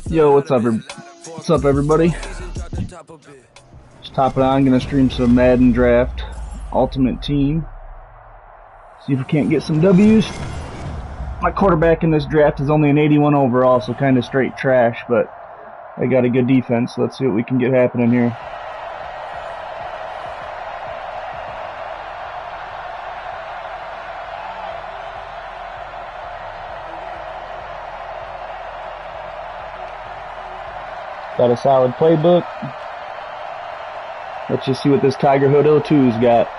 Yo, what's up, everybody? Just hopping on, gonna stream some Madden Draft Ultimate Team. See if we can't get some W's. My quarterback in this draft is only an 81 overall, so kind of straight trash, but I got a good defense, so let's see what we can get happening here. Got a solid playbook. Let's just see what this Tiger Hood 02's got.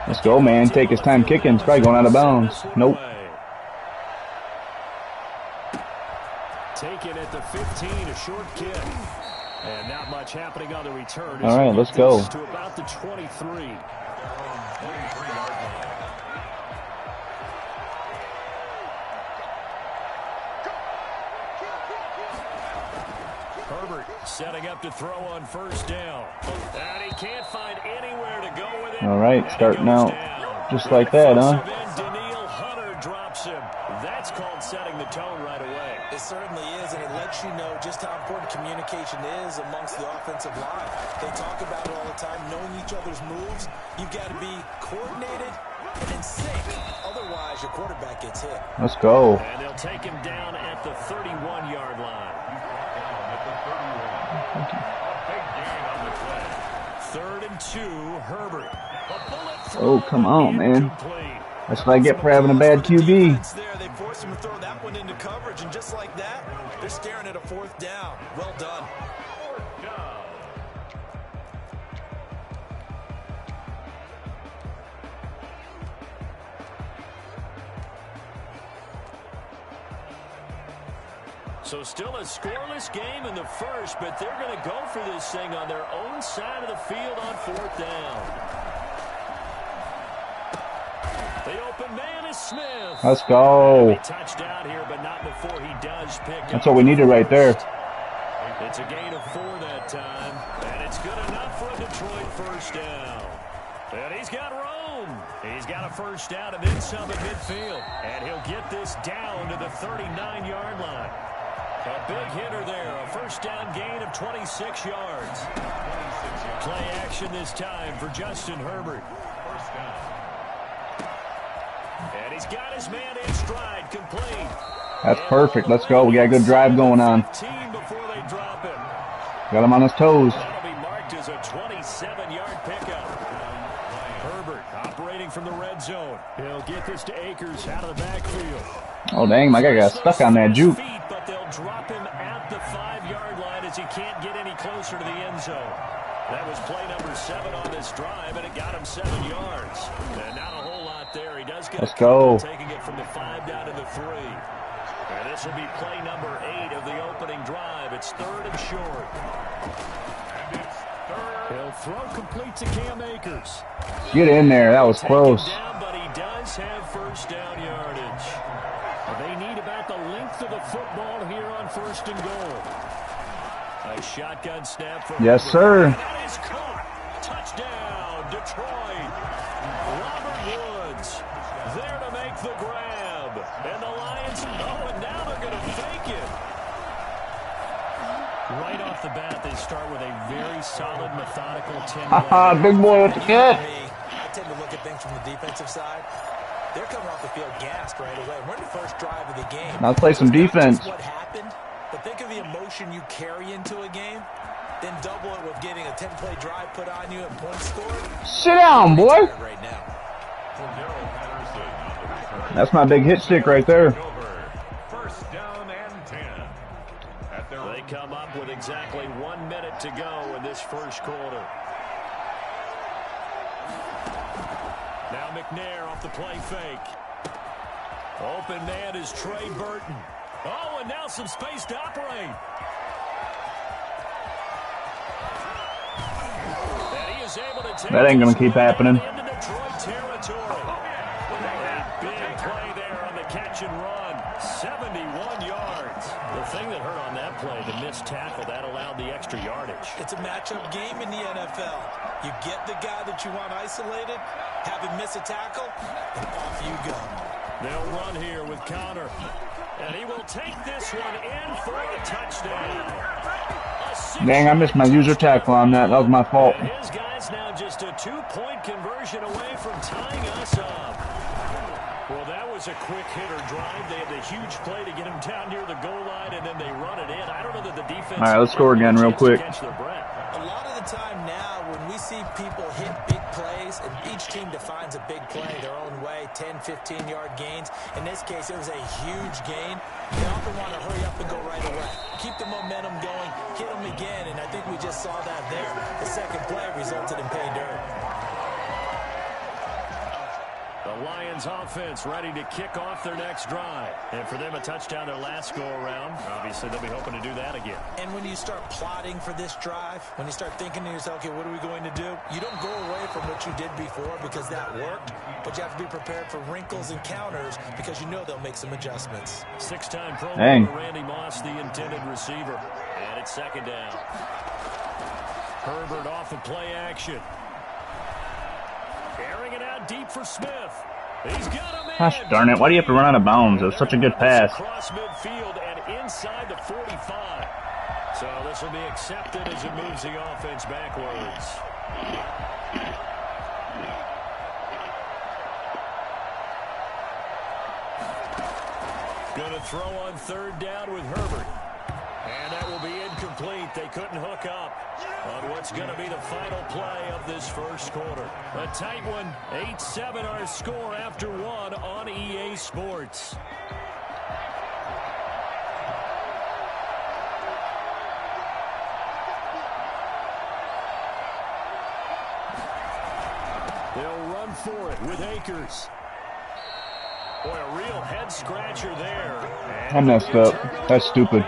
Let's go, man. Take his time kicking. It's probably going out of bounds. Nope. Taken at the 15, a short kick. And not much happening on the return. All right, let's go. To about the 23. Herbert setting up to throw on first down. And he can't find anywhere to go with it. All right, starting out just like that, huh? Drops him. That's called setting the tone right away. It certainly is, and it lets you know just how important communication is amongst the offensive line. They talk about it all the time, knowing each other's moves. You've got to be coordinated and in sync. Otherwise, your quarterback gets hit. Let's go. And they'll take him down at the 31-yard line. Third and 2, Herbert. Oh, come on, man. That's what I get for having a bad QB. They force him to throw that one into coverage, and just like that, they're staring at a fourth down. Well done. So still a scoreless game in the first, but they're going to go for this thing on their own side of the field on fourth down. The open man is Smith. Let's go. Touchdown here, but not before he does pick That's what we needed right there. It's a gain of 4 that time, and it's good enough for a Detroit first down. And he's got room. He's got a first down and then some at midfield. And he'll get this down to the 39-yard line. A big hitter there, a first down gain of 26 yards. Play action this time for Justin Herbert. First down. And he's got his man in stride, complete. That's perfect. Let's go. We got a good drive going on. Before they drop him. Got him on his toes. That'll be marked as a 27-yard pickup. Herbert operating from the red zone. He'll get this to Akers out of the backfield. Oh, dang. My guy got stuck on that juke. But they'll drop him at the 5-yard line as he can't get any closer to the end zone. That was play number 7 on this drive, and it got him 7 yards. And not a whole lot there. He does get Let's go. Taking it from the 5 down to the 3. And this will be play number 8 of the opening drive. It's third and short. And it's third. He'll throw complete to Cam Akers. Get in there. That was close. Down, but he does have first down yardage. They need about the length of the football here on first and goal. A shotgun snap from yes, sir. That is caught. Touchdown, Detroit. Robert Woods there to make the grab. And the Lions, and now they're going to fake it. Right off the bat, they start with a very solid, methodical 10. Big boy with the catch. I tend to look at things from the defensive side. They're coming off the field gassed right away. We're in the first drive of the game. Now let's play some defense. What happened? But think of the emotion you carry into a game. Then double it with getting a 10-play drive put on you and points scored. Sit down, boy. Right now. That's my big hit stick right there. First down and 10. They come up with exactly 1 minute to go in this first quarter. Now McNair off the play fake. Open man is Trey Burton. Oh, and now some space to operate. is able to take That ain't gonna keep this one happening. into Detroit territory. A big play there on the catch and run. 71 yards. The thing that hurt on that play, the missed tackle, that allowed the extra yardage. It's a matchup game in the NFL. You get the guy that you want isolated, have him miss a tackle, and off you go. They'll run here with Connor. And he will take this one in for a touchdown. Dang, I missed my user tackle on that. That was my fault. And his guys now just a 2-point conversion away from tying us up. Well, that was a quick hitter drive. They had the huge play to get him down near the goal line, and then they run it in. I don't know that the defense... All right, let's score again real quick. A lot of the time now, when we see people hit big plays, and each team defines a big play their own way, 10, 15-yard gains. In this case, it was a huge gain. They often want to hurry up and go right away. Keep the momentum going, hit them again, and I think we just saw that there. The second play resulted in pay dirt. The Lions offense ready to kick off their next drive. And for them, a touchdown their last go-around. Obviously, they'll be hoping to do that again. And when you start plotting for this drive, when you start thinking to yourself, okay, what are we going to do? You don't go away from what you did before because that worked, but you have to be prepared for wrinkles and counters because you know they'll make some adjustments. Six-time Pro Bowler Randy Moss, the intended receiver. And it's second down. Herbert off of play action. Airing it out deep for Smith. He's got him in. Gosh darn it, why do you have to run out of bounds? It was such a good pass. Across midfield and inside the 45. So this will be accepted as it moves the offense backwards. Going to throw on third down with Herbert. And that will be incomplete. They couldn't hook up on what's going to be the final play of this first quarter. A tight one. 8-7 our score after one on EA Sports. They'll run for it with Akers. Boy, a real head scratcher there. I messed up. That's stupid.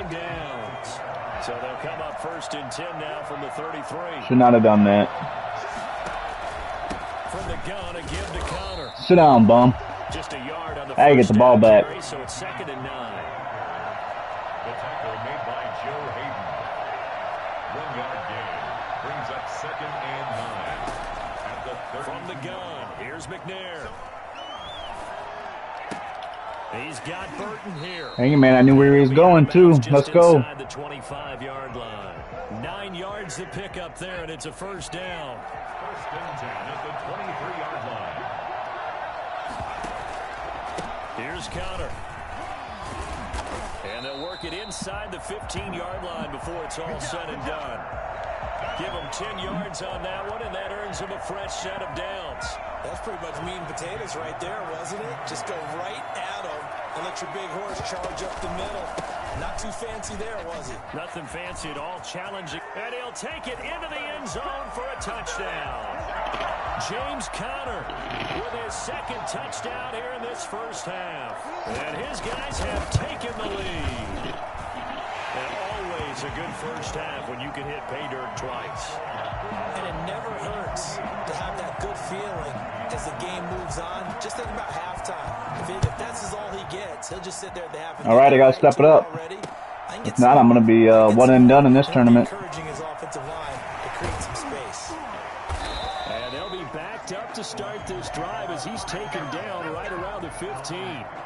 So they'll come up first and 10 now from the 33. Should not have done that. From the gun, a give to Connor. Sit down, bum. Just a yard on the I get the ball back. carry, so it's second and 9. The tackle made by Joe Hayden. 1 yard gain brings up second and 9. At the from the gun, here's McNair. He's got Burton here. Hang on, man. I knew where he was going, too. Let's go. Inside the 25-yard line. 9 yards to pick up there, and it's a first down. First and 10 at the 23-yard line. Here's Connor. And they'll work it inside the 15-yard line before it's all said and done. Give him 10 yards on that one, and that earns him a fresh set of downs. That's pretty much meat and potatoes right there, wasn't it? Just go right at him and let your big horse charge up the middle. Not too fancy there, was it? Nothing fancy at all, challenging. And he'll take it into the end zone for a touchdown. James Conner with his second touchdown here in this first half. And his guys have taken the lead. And always a good first half when you can hit pay dirt twice. And it never hurts to have that good feeling as the game moves on. Just think about halftime. If that's all he gets, he'll just sit there at the half. All right, I got to step it up. If not, I'm going to be one and done in this tournament. Encouraging his offensive line to create some space. And they'll be backed up to start this drive as he's taken down right around the 15.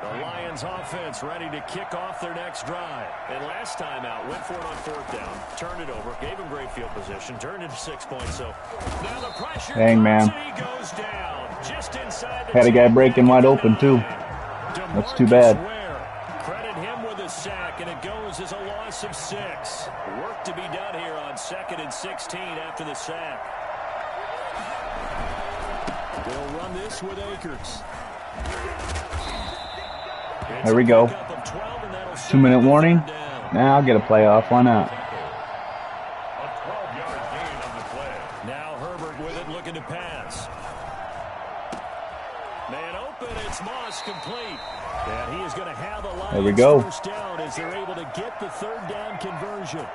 The Lions offense ready to kick off their next drive. And last time out, went for it on fourth down, turned it over, gave him great field position, turned it to 6 points. So now the pressure Dang, man. he goes down just inside the Had a guy breaking wide open, too. That's too bad. Credit him with a sack, and it goes as a loss of 6. Work to be done here on 2nd and 16 after the sack. They'll run this with Akers. There we go. 2-minute warning. Now I'll get a playoff. Why not? A 12-yard gain on the play. Now Herbert with it, looking to pass. Man open, it's Moss complete. And he is going to have a line. There we go. First down as they're able to get the third down conversion.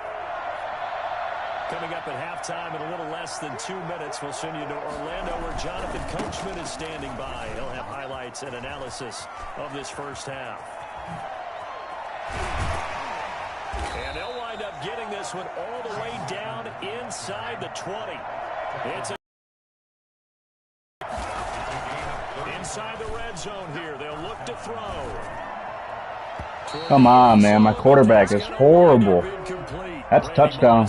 Coming up at halftime in a little less than 2 minutes, we'll send you to Orlando where Jonathan Coachman is standing by. He'll have highlights and analysis of this first half. And they'll wind up getting this one all the way down inside the 20. It's inside the red zone here. They'll look to throw. Come on, man. My quarterback is horrible. That's a touchdown.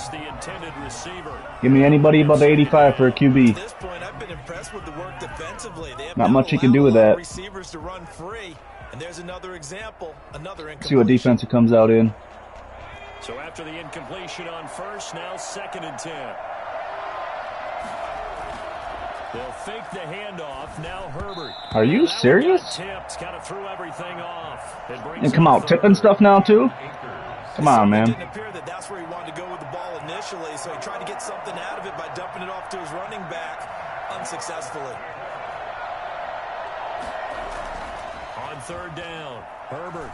Give me anybody above 85 for a QB. At this point, I've been impressed with the work defensively. They have Not much he can do with that. Receivers to run free. And there's another example, another See what defense it comes out in. So after the incompletion on first, now 2nd and 10. They'll fake the handoff. Now Herbert. Are you serious? Tipped, kind of threw everything off. And come out tipping stuff now too? Come on, man. It didn't appear that that's where he wanted to go with the ball initially, so he tried to get something out of it by dumping it off to his running back unsuccessfully. On 3rd down, Herbert.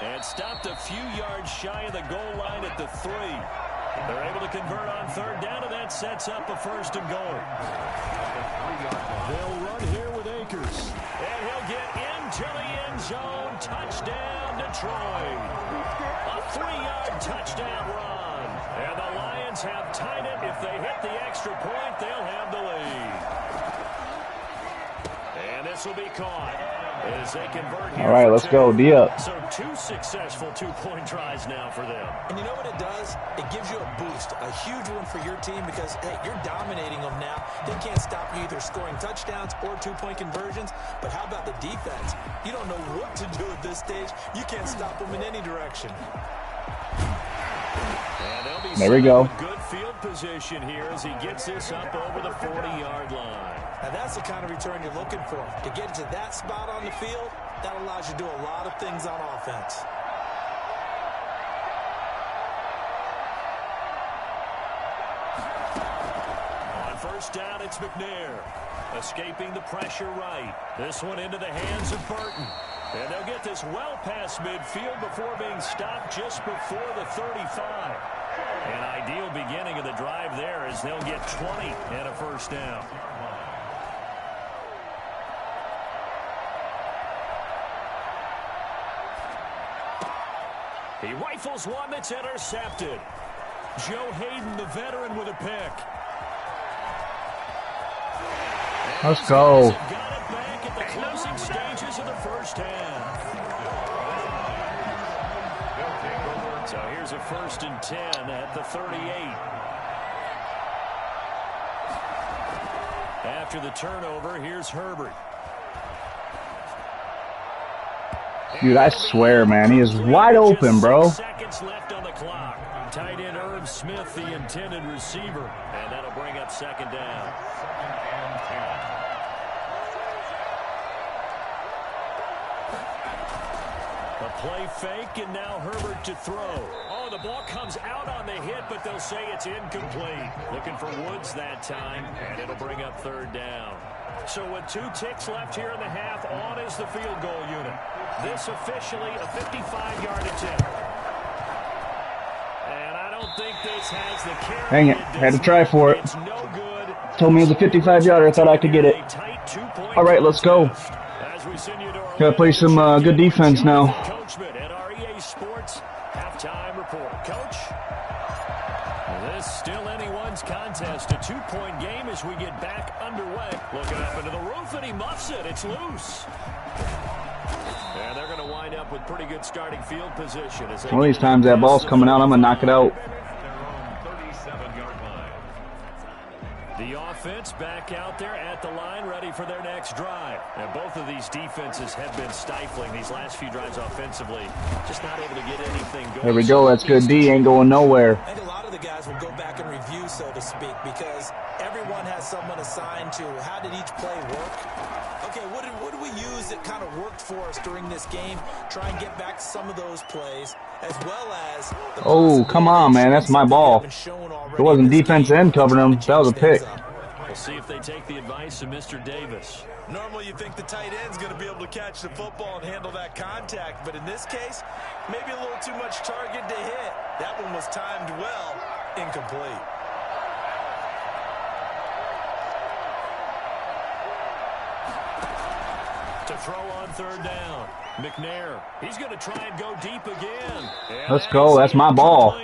And stopped a few yards shy of the goal line at the 3. They're able to convert on 3rd down, and that sets up a 1st and goal. They'll run here with Akers. And he'll get into the end zone. Touchdown, Detroit. A 3-yard touchdown run. And the Lions have tied it. If they hit the extra point, they'll have the lead. And this will be caught as they convert here. All right, let's go. D up. So 2 successful 2-point tries now for them. And you know what it does? It gives you a boost, a huge one for your team because, hey, you're dominating them now. They can't stop you either scoring touchdowns or 2-point conversions. But how about the defense? You don't know what to do at this stage. You can't stop them in any direction. There we go. Good field position here as he gets this up over the 40-yard line. Now that's the kind of return you're looking for. To get to that spot on the field, that allows you to do a lot of things on offense. On 1st down, it's McNair. Escaping the pressure right. This one into the hands of Burton. And they'll get this well past midfield before being stopped just before the 35. An ideal beginning of the drive there as they'll get 20 and a 1st down. He rifles one that's intercepted. Joe Hayden, the veteran, with a pick. Let's go. Got it back at the closing stages of the first half. So here's a 1st and 10 at the 38. After the turnover, here's Herbert. Dude, I swear, man, he is wide open, bro. Seconds left on the clock. Tight end Herb Smith, the intended receiver. And that'll bring up 2nd down. A play fake, and now Herbert to throw. Oh, the ball comes out on the hit, but they'll say it's incomplete. Looking for Woods that time, and it'll bring up 3rd down. So with 2 ticks left here in the half, on is the field goal unit. This officially a 55-yard attempt. And I don't think this has the carry. Dang it. Had to try for it. It's no good. Told me it was a 55-yarder. I thought I could get it. All right, let's go. Gotta play some good defense now. Coachman at REA Sports halftime report. Coach, this still anyone's contest. A 2-point game as we get back underway. Looking up into the roof, and he muffs it. It's loose. And they're going to wind up with pretty good starting field position. One of these times that ball's coming out, I'm going to knock it out. The offense back out there at the line, ready for their next drive. And both of these defenses have been stifling these last few drives offensively. Just not able to get anything going. There we go. That's good D. Ain't going nowhere. I think a lot of the guys will go back and review, so to speak, because everyone has someone assigned to how did each play work. Okay, what did we use that kind of worked for us during this game? Try and get back some of those plays, as well as... Oh, come on, man. That's my ball. If it wasn't defense end covering him, that was a pick. We'll see if they take the advice of Mr. Davis. Normally you think the tight end's going to be able to catch the football and handle that contact, but in this case, maybe a little too much target to hit. That one was timed well, incomplete. To throw on third down, McNair. He's going to try and go deep again. Let's go. That's my ball.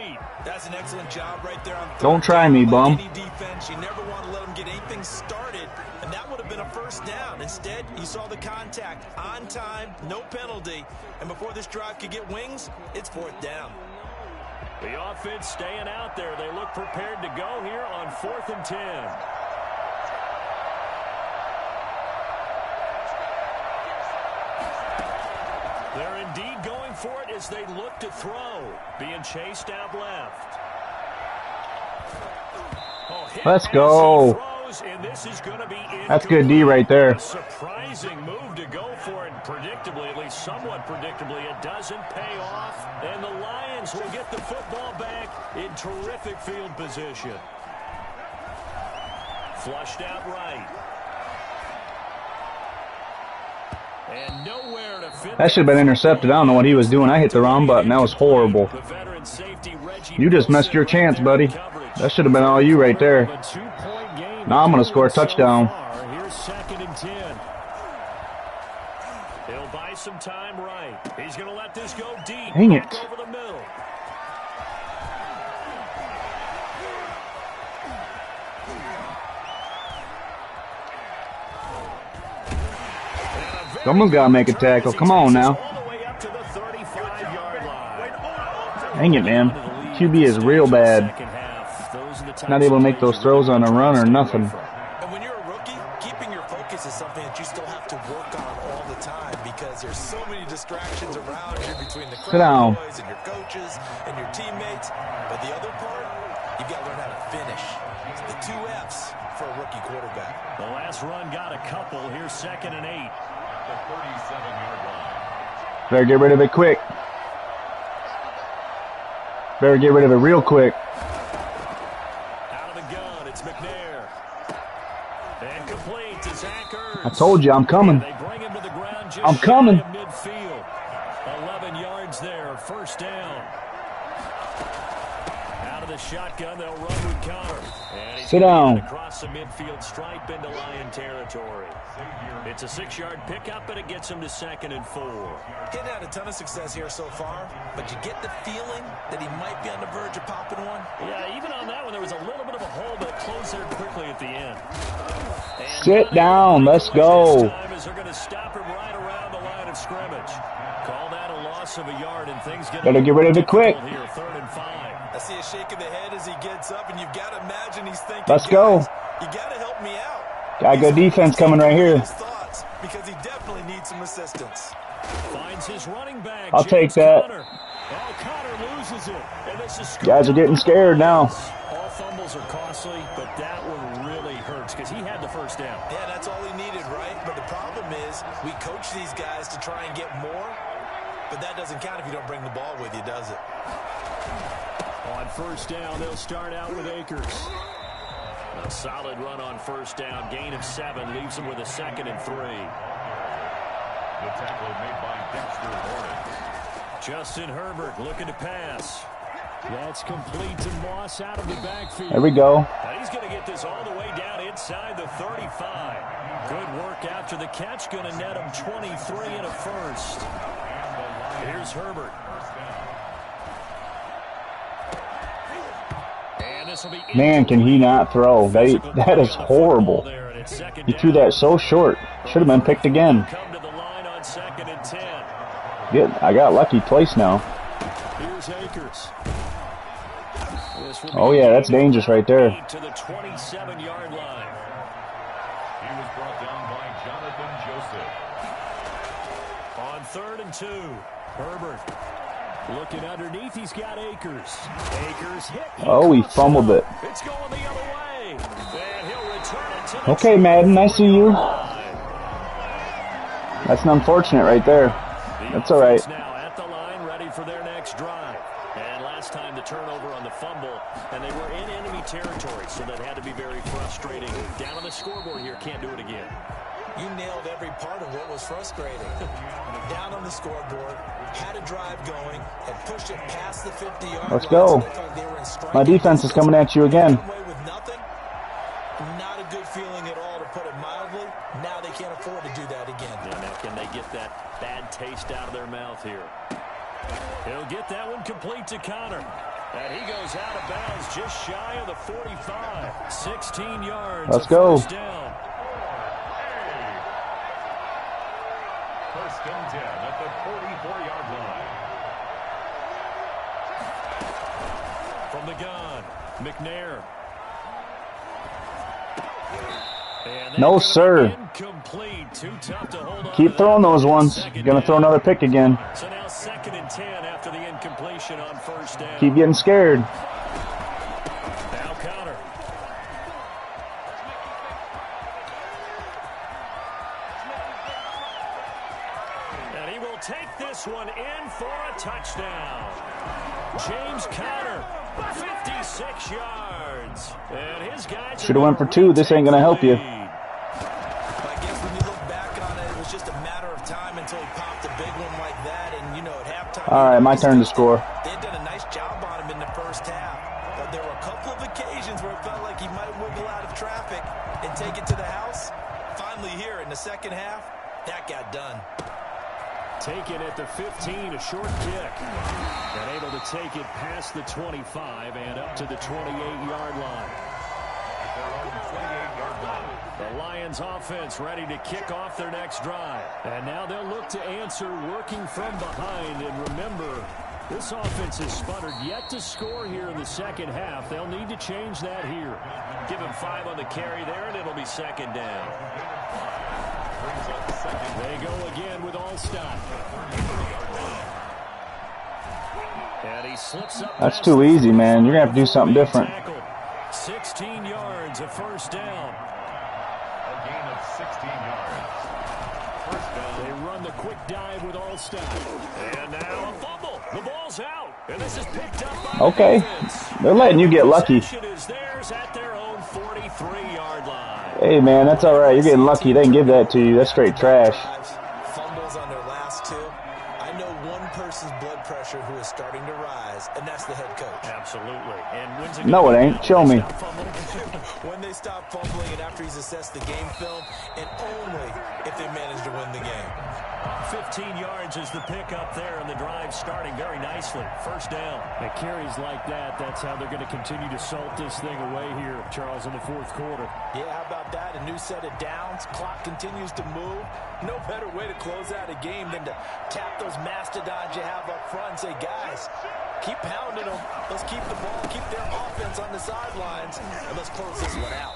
That's an excellent job right there on third. Don't try me, bum. Any defense, you never want to let them get anything started, and that would have been a first down. Instead, you saw the contact on time, no penalty, and before this drive could get wings, it's fourth down. The offense staying out there. They look prepared to go here on 4th and 10. They're indeed going for it as they look to throw. Being chased out left. Let's go. Throws, and this is going to be That's good D right there. a surprising move to go for it. Predictably, at least somewhat predictably, it doesn't pay off. And the Lions will get the football back in terrific field position. Flushed out right. And nowhere to fit. That should have been intercepted. I don't know what he was doing. I hit the wrong button. That was horrible. You just missed your chance, buddy. That should have been all you right there. Now I'm going to score a touchdown. Here's 2nd and 10. He'll buy some time right. He's going to let this go deep. Dang it. Over the middle. Someone's got to make a tackle. Come on now. Dang it, man. QB is real bad. Not able to make those throws on a run or nothing. And when you're a rookie, keeping your focus is something that you still have to work on all the time because there's so many distractions around you between the crowd boys and your coaches and your teammates. But the other part, you've got to learn how to finish. It's the 2 F's for a rookie quarterback. The last run got a couple. Here's 2nd and 8. The 37-yard line. Better get rid of it quick. Better get rid of it real quick. Out of the gun, it's McNair. And complete to Zach Ertz. I told you, I'm coming. They bring him to the ground just I'm coming. shy of midfield. 11 yards there, first down. Out of the shotgun, they'll run with Connor. And he's Sit down. across the midfield stripe into Lion territory. It's a 6-yard pickup, and it gets him to 2nd and 4. Getting had a ton of success here so far, but you get the feeling that he might be on the verge of popping one. Yeah, even on that one, there was a little bit of a hole, but it closed there quickly at the end. And Sit down. Let's go. this time is they're going to stop him right around the line of scrimmage. Call that a loss of a yard, and things get Better get rid of it quick. Here, 3rd and 5. I see a shake of the head as he gets up, and you've got to imagine he's thinking, Let's go. You got to help me out. Got good defense coming right here. Because he definitely needs some assistance. Finds his running back. I'll take that. Connor. Oh, Connor loses it. And this is Guys are getting scared now. All fumbles are costly, but that one really hurts because he had the first down. Yeah, that's all he needed, right? But the problem is we coach these guys to try and get more, but that doesn't count if you don't bring the ball with you, does it? On first down, they'll start out with Akers. A solid run on first down. Gain of 7 leaves him with a 2nd and 3. The tackle made by Dexter Lawrence. Justin Herbert looking to pass. That's complete to Moss out of the backfield. There we go. And he's going to get this all the way down inside the 35. Good work after the catch. Going to net him 23 and a first. Here's Herbert. Man, can he not throw. That is horrible. He threw that so short. Should have been picked again. I got lucky twice now. Oh, yeah, that's dangerous right there. To the 27-yard line. He was brought down by Jonathan Joseph. On 3rd and 2, Herbert. Looking underneath, he's got Akers. Akers hit. Oh, he fumbled it. It's going the other way. And he'll return it to the Okay, Madden, I see you. That's an unfortunate right there. That's all right. Now at the line, ready for their next drive. And last time the turnover on the fumble, and they were in it enemy territory, so that had to be very frustrating. Down on the scoreboard here, can't do it again. You nailed every part of what was frustrating. Down on the scoreboard, had a drive going, had pushed it past the 50-yard line. Let's go. My defense is coming at you again. With nothing. Not a good feeling at all, to put it mildly. Now they can't afford to do that again. Yeah, now can they get that bad taste out of their mouth here? He'll get that one complete to Connor. And he goes out of bounds just shy of the 45. 16 yards. Let's go. First down. First and 10 at the 44-yard line. From the gun, McNair. No, sir. Too tough to hold on. Keep throwing those ones. Gonna throw another pick again. So now 2nd and 10 after the incompletion on first down. Keep getting scared. Now Connor. And he will take this one in for a touchdown. James Conner, 56 yards. And his guys should have went for 2. This ain't gonna help you. I guess when you look back on it, it was just a matter of time until he popped a big one like that. And, you know, at halftime... All right, my turn to score. They had done a nice job on him in the first half. But there were a couple of occasions where it felt like he might wiggle out of traffic and take it to the house. Finally here in the second half, that got done. Taken at the 15, a short kick. And able to take it past the 25 and up to the 28-yard line. The Lions offense ready to kick off their next drive. And now they'll look to answer working from behind. And remember, this offense has sputtered yet to score here in the second half. They'll need to change that here. Give him 5 on the carry there, and it'll be 2nd down. They go again with Allstott. And he slips up. That's too easy, man. You're going to have to do something different. 16 yards, a first down. A gain of 16 yards. First down. They run the quick dive with Allstott. And now a fumble. The ball's out. And this is picked up by okay. They're letting you get lucky. Is theirs at their own 43-yard line. Hey, man, that's all right. You're getting lucky. They didn't give that to you. That's straight trash. Fumbles on their last 2. I know one person's blood pressure who is starting to rise, and that's the head coach. Absolutely. And when's it no, it ain't. Show me. When they stop fumbling and after he's assessed the game film, and only if they manage to win the game. 15 yards is the pickup there, and the drive starting very nicely. First down. And carries like that, that's how they're going to continue to salt this thing away here, Charles, in the 4th quarter. Yeah, how about that? A new set of downs. Clock continues to move. No better way to close out a game than to tap those mastodons you have up front and say, guys, keep pounding them. Let's keep the ball, keep their offense on the sidelines, and let's close this one out.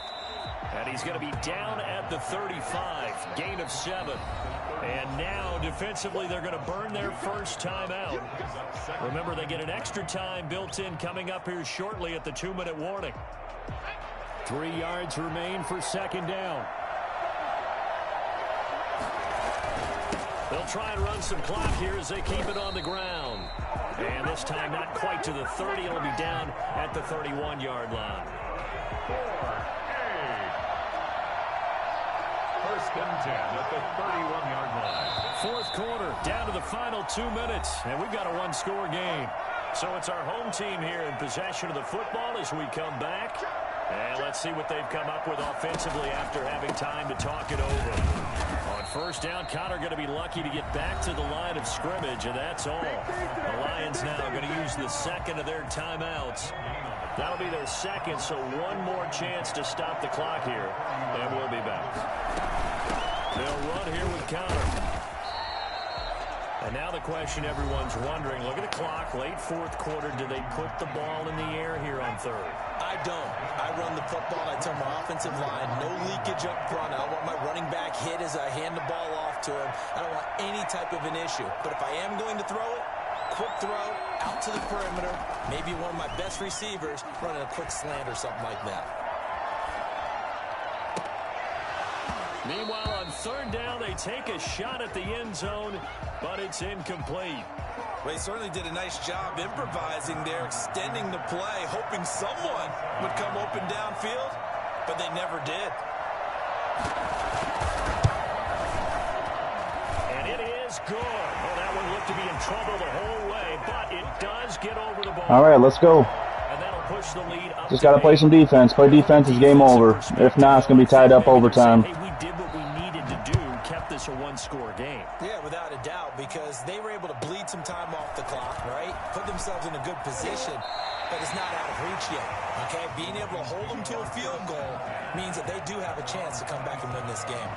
And he's going to be down at the 35. Gain of 7. And now, defensively, they're going to burn their first time out. Remember, they get an extra time built in coming up here shortly at the 2-minute warning. 3 yards remain for 2nd down. They'll try and run some clock here as they keep it on the ground. And this time, not quite to the 30. It'll be down at the 31-yard line. First and 10 at the 31-yard line. 4th quarter, down to the final 2 minutes, and we've got a 1-score game. So it's our home team here in possession of the football as we come back. And let's see what they've come up with offensively after having time to talk it over. On first down, Connor going to be lucky to get back to the line of scrimmage, and that's all. The Lions now going to use the 2nd of their timeouts. That'll be their 2nd, so one more chance to stop the clock here, and we'll be back. They'll run here with Connor. And now the question everyone's wondering, look at the clock, late 4th quarter, do they put the ball in the air here on 3rd? I don't. I run the football, I tell my offensive line, no leakage up front. I don't want my running back hit as I hand the ball off to him. I don't want any type of an issue. But if I am going to throw it, quick throw, out to the perimeter, maybe one of my best receivers running a quick slant or something like that. Meanwhile, on third down, they take a shot at the end zone, but it's incomplete. Well, he certainly did a nice job improvising there, extending the play, hoping someone would come open downfield, but they never did. And it is good. Well, that one looked to be in trouble the whole way, but it does get over the ball. All right, let's go. And that'll push the lead up. Just got to play some defense. Play defense is game over. If not, it's going to be tied up overtime. Hey, we did what we needed to do, kept this a one-score game. Yeah, without a doubt, because they were able to bleed some time off the clock, right? Put themselves in a good position, but it's not out of reach yet, okay? Being able to hold them to a field goal means that they do have a chance to come back and win this game.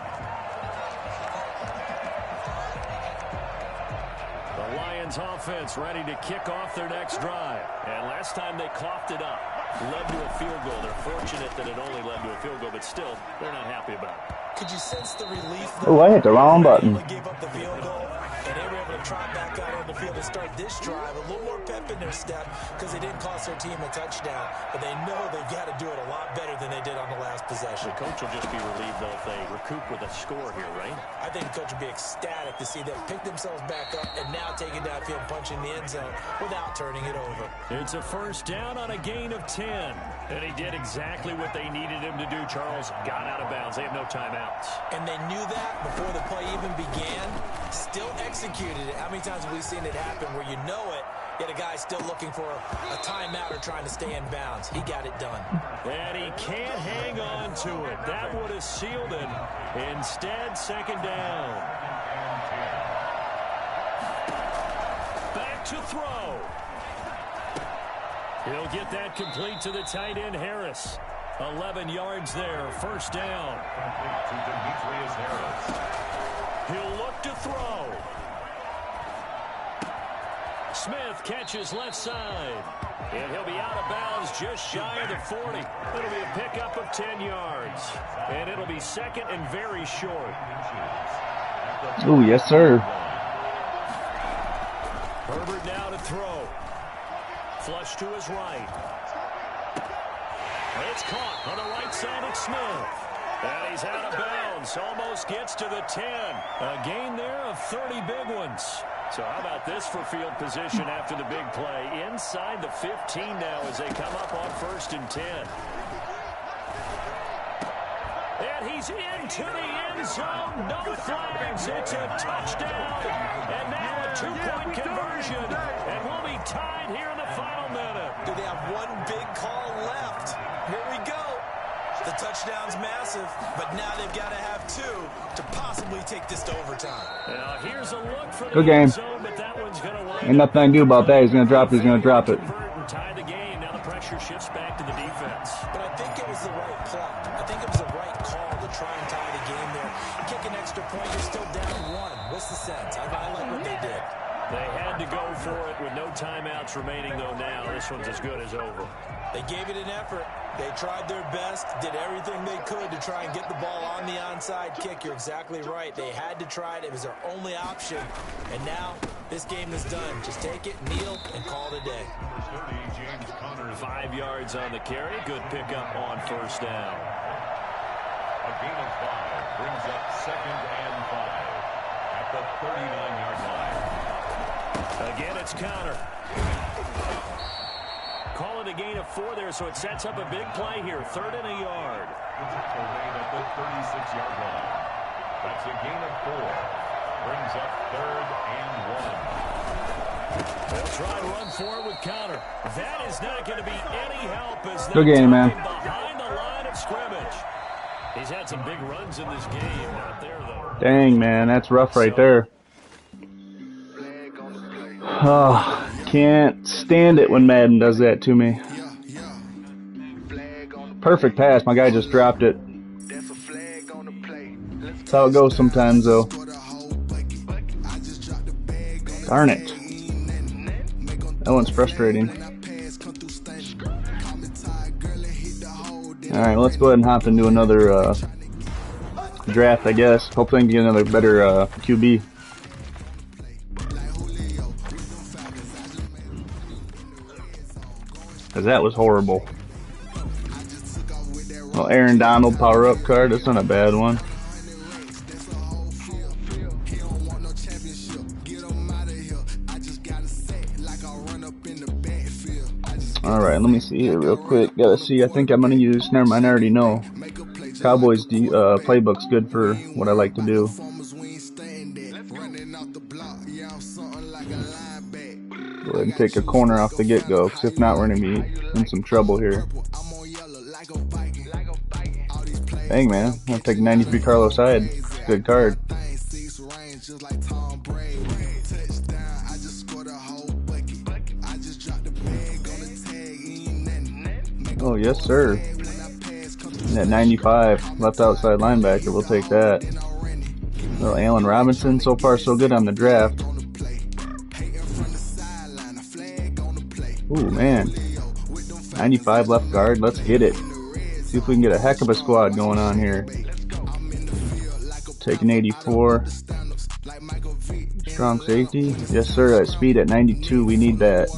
The Lions offense ready to kick off their next drive. And last time they coughed it up, led to a field goal. They're fortunate that it only led to a field goal, but still, they're not happy about it. Could you sense the relief? Oh, I hit the wrong button. They gave up the field goal, and they were able to trot back out on the field and start this drive. A little more pep in their step because they didn't cost their team a touchdown, but they know they've got to do it a lot better than they did on the last possession. The coach will just be relieved, though, if they recoup with a score here, right? I think the coach will be ecstatic to see them pick themselves back up and now taking downfield, punching the end zone without turning it over. It's a first down on a gain of 10. And he did exactly what they needed him to do, Charles. Got out of bounds. They have no timeouts. And they knew that before the play even began. Still executed it. How many times have we seen it happen where you know it, yet a guy's still looking for a timeout or trying to stay in bounds? He got it done. And he can't hang on to it. That would have sealed it. Instead, second down. Back to throw. He'll get that complete to the tight end, Harris. 11 yards there, first down. To Demetrius Harris. He'll look to throw. Smith catches left side. And he'll be out of bounds just shy of the 40. It'll be a pickup of 10 yards. And it'll be second and very short. Oh, yes, sir. Herbert now to throw. Flush to his right. It's caught on the right side of Smith. And he's out of bounds. Almost gets to the 10. A gain there of 30 big ones. So how about this for field position after the big play? Inside the 15 now as they come up on first and 10. And he's into the end zone. No flags. It's a touchdown. And now a two-point conversion. And we'll be tied here in the final minute. Do they have one big call left? Here we go. The touchdown's massive, but now they've got to have two to possibly take this to overtime. Now here's a look for the Good game. end zone, but that one's going to wind Ain't nothing I can do about that. He's going to drop it. He's going to drop it. and tie the game. Now the pressure shifts back to the defense. But I think it was the right play. I think it was the right call to try and tie the game there. Kick an extra point, you're still down one. What's the sense? I like what they did. They had to go for it with no timeouts remaining, though. Now this one's as good as over. They gave it an effort. They tried their best, did everything they could to try and get the ball on the onside kick. You're exactly right. They had to try it. It was their only option. And now this game is done. Just take it, kneel, and call it a day. 5 yards on the carry. Good pickup on first down. A gain of 5 brings up second and 5 at the 39-yard line. Again, it's Connor. Call it a gain of 4 there, so it sets up a big play here. Third and a yard. Terrain at the 36-yard line. That's a gain of 4. Brings up third and 1. They'll try to run forward with Connor. That is not going to be any help as Good game, man. Behind the line of scrimmage. He's had some big runs in this game. Not there, though. Dang, man. That's rough right there. Oh, can't stand it when Madden does that to me. Perfect pass. My guy just dropped it. That's how it goes sometimes, though. Darn it. That one's frustrating. Alright, let's go ahead and hop into another draft, I guess. Hopefully I can get another better QB. Because that was horrible. Well, Aaron Donald power-up card. That's not a bad one. Alright, let me see here real quick. Gotta see, I think I'm gonna use, never mind, I already know. Cowboys playbook's good for what I like to do. Go ahead and take a corner off the get-go, because if not, we're gonna be in some trouble here. Dang, man, I'm gonna take 93 Carlos Hyde. Good card. Oh, yes, sir. And at 95, left outside linebacker, we'll take that. Little Allen Robinson, so far so good on the draft. Ooh, man. 95 left guard, let's get it. See if we can get a heck of a squad going on here. Taking 84. Strong safety. Yes, sir, at speed at 92, we need that.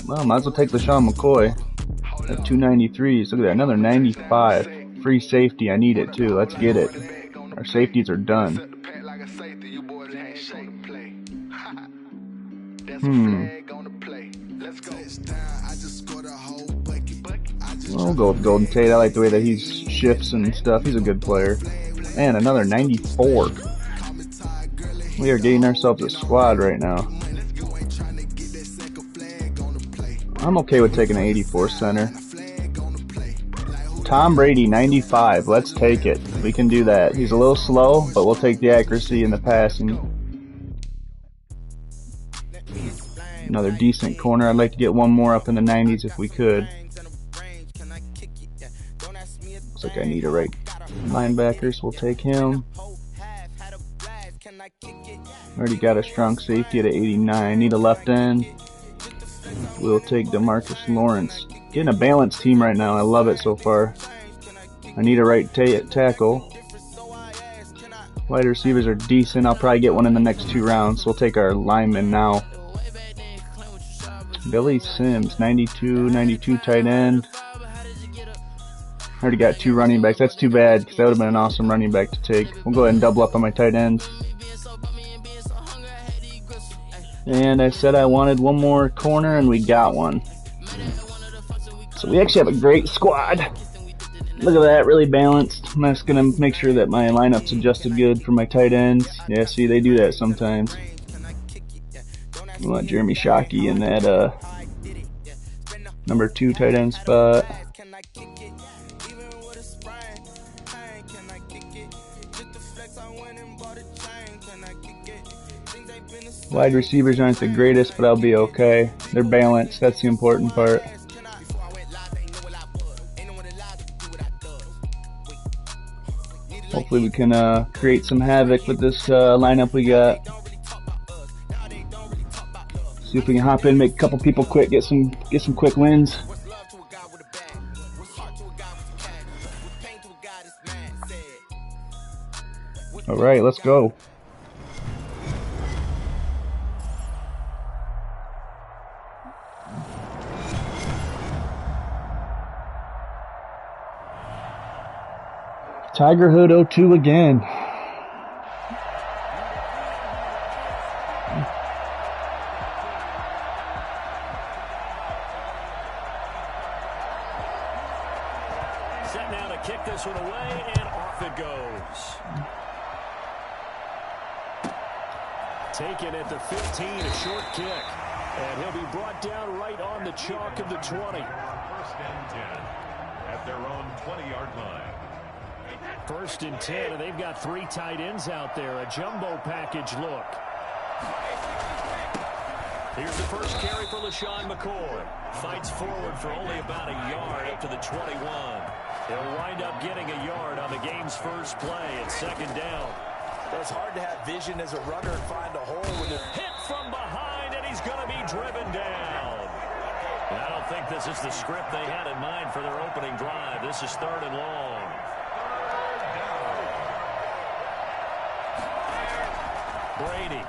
Well, might as well take LaShawn McCoy at 293. So look at that, another 95. Free safety, I need it too. Let's get it. Our safeties are done. We'll go with Golden Tate. I like the way that he shifts and stuff. He's a good player. And another 94. We are getting ourselves a squad right now. I'm okay with taking an 84 center. Tom Brady, 95. Let's take it. We can do that. He's a little slow, but we'll take the accuracy in the passing. Another decent corner. I'd like to get one more up in the 90s if we could. Looks like I need a right linebacker, so we'll take him. Already got a strong safety at 89. Need a left end. We'll take DeMarcus Lawrence. Getting a balanced team right now. I love it so far. I need a right tackle. Wide receivers are decent. I'll probably get one in the next 2 rounds. So we'll take our lineman now. Billy Sims, 92 tight end. I already got 2 running backs. That's too bad, because that would have been an awesome running back to take. We'll go ahead and double up on my tight ends. And I said I wanted one more corner, and we got one. So we actually have a great squad. Look at that, really balanced. I'm just going to make sure that my lineup's adjusted good for my tight ends. Yeah, see, they do that sometimes. We want Jeremy Shockey in that number 2 tight end spot. Wide receivers aren't the greatest, but I'll be okay. They're balanced. That's the important part. Hopefully we can create some havoc with this lineup we got. See if we can hop in, make a couple people quick, get some quick wins. All right, let's go. Tiger Hood 02 again. Set now to kick this one away, and off it goes. Taken at the 15, a short kick. And he'll be brought down right on the chalk of the 20. 1st and 10 at their own 20-yard line. 1st and 10, and they've got 3 tight ends out there. A jumbo package look. Here's the first carry for LaShawn McCoy. Fights forward for only about a yard up to the 21. He'll wind up getting a yard on the game's first play at 2nd down. It's hard to have vision as a runner and find a hole with it. Hit from behind, and he's going to be driven down. And I don't think this is the script they had in mind for their opening drive. This is 3rd and long. Brady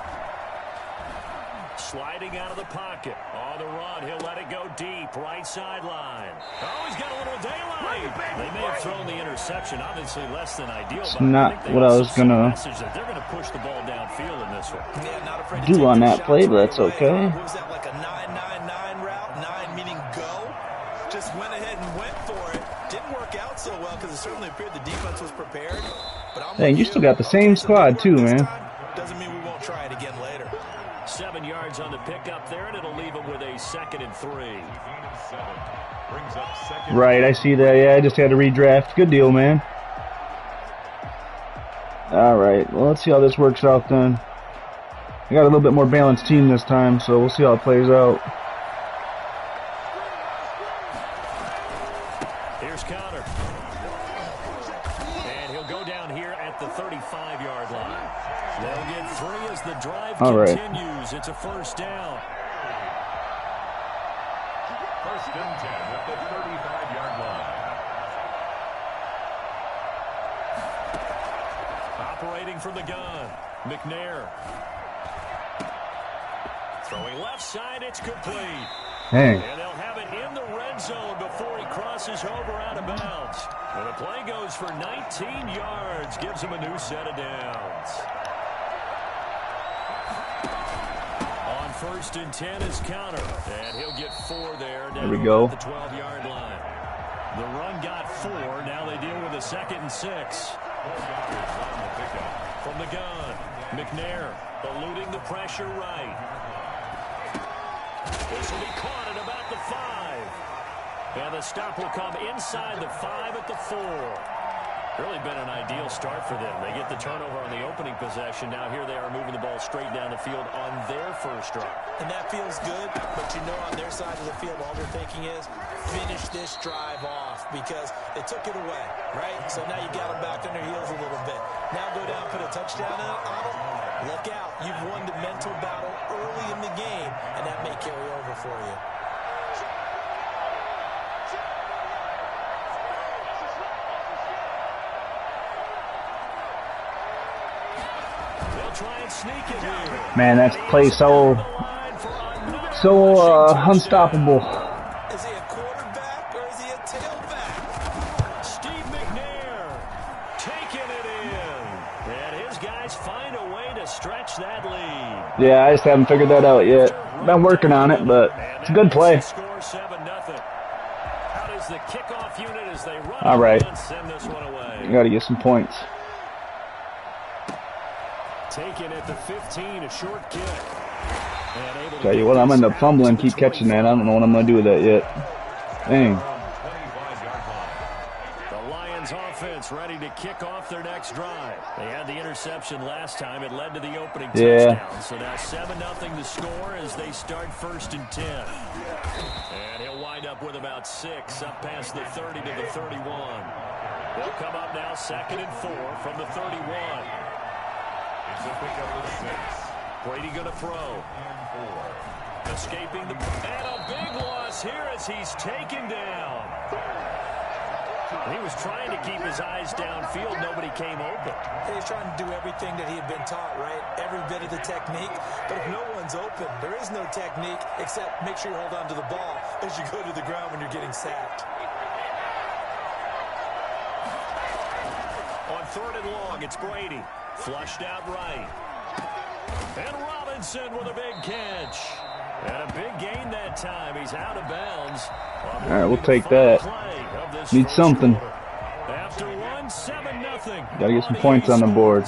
sliding out of the pocket. On the run, he'll let it go deep, right sideline. Oh, he's got a little daylight. They may have thrown the interception, obviously less than ideal. It's but not what I was gonna they're going to push the ball downfield in this one. Yeah, not afraid to do take on their that play, shots but that's right away. okay. What was that, like a 9-9-9 route? 9 meaning go. Just went ahead and went for it. Didn't work out so well because it certainly appeared the defense was prepared. But I'm Dang, with you still got the same squad too, man. Doesn't mean we won't try it again later. 7 yards on the pickup there, and it'll leave them with a 2nd and 3. Right, I see that. Yeah, I just had to redraft. Good deal, man. All right, well, let's see how this works out then. I got a little bit more balanced team this time, so we'll see how it plays out. Here's Connor. And he'll go down here at the 35-yard line. They'll get 3 as the drive continues. It's a first down. First and 10 at the 35-yard line. Operating from the gun, McNair. Throwing left side, it's complete. Hey. And they'll have it in the red zone before he crosses over out of bounds. And the play goes for 19 yards, gives him a new set of downs. On first and 10 is Connor, and he'll get 4 there. There we go. The 12-yard line. The run got 4. Now they deal with a 2nd and 6. From the gun, McNair eluding the pressure right. This will be caught at about the 5. And the stop will come inside the 5 at the 4. Really been an ideal start for them. They get the turnover on the opening possession. Now here they are moving the ball straight down the field on their first drive. And that feels good, but you know on their side of the field, all they're thinking is finish this drive off because they took it away, right? So now you got them back on their heels a little bit. Now go down, put a touchdown on them. Look out. You've won the mental battle early in the game, and that may carry over for you. Man, that play so unstoppable. Is he a quarterback or is he a tailback? Steve McNair taking it in. And his guys find a way to stretch that lead. Yeah, I just haven't figured that out yet. Been working on it, but it's a good play. Score 7-0. How does the kickoff unit as they run all right. and send this one away? You got to get some points. Taken at the 15, a short kick. Tell you what, I'm end up fumbling, keep catching that. I don't know what I'm going to do with that yet. Dang. The Lions offense ready to kick off their next drive. They had the interception last time. It led to the opening touchdown. So now 7-0 to score as they start 1st and 10. And he'll wind up with about 6 up past the 30 to the 31. They'll come up now 2nd and 4 from the 31. Brady going to throw. Escaping the... And a big loss here as he's taken down. He was trying to keep his eyes downfield. Nobody came open. He's trying to do everything that he had been taught, right? Every bit of the technique. But if no one's open, there is no technique except make sure you hold on to the ball as you go to the ground when you're getting sacked. On 3rd and long, it's Brady. Flushed out right. And Robinson with a big catch. And a big gain that time. He's out of bounds. All right, we'll take that. Need something. After 1, 7-0. Got to get some points on the board.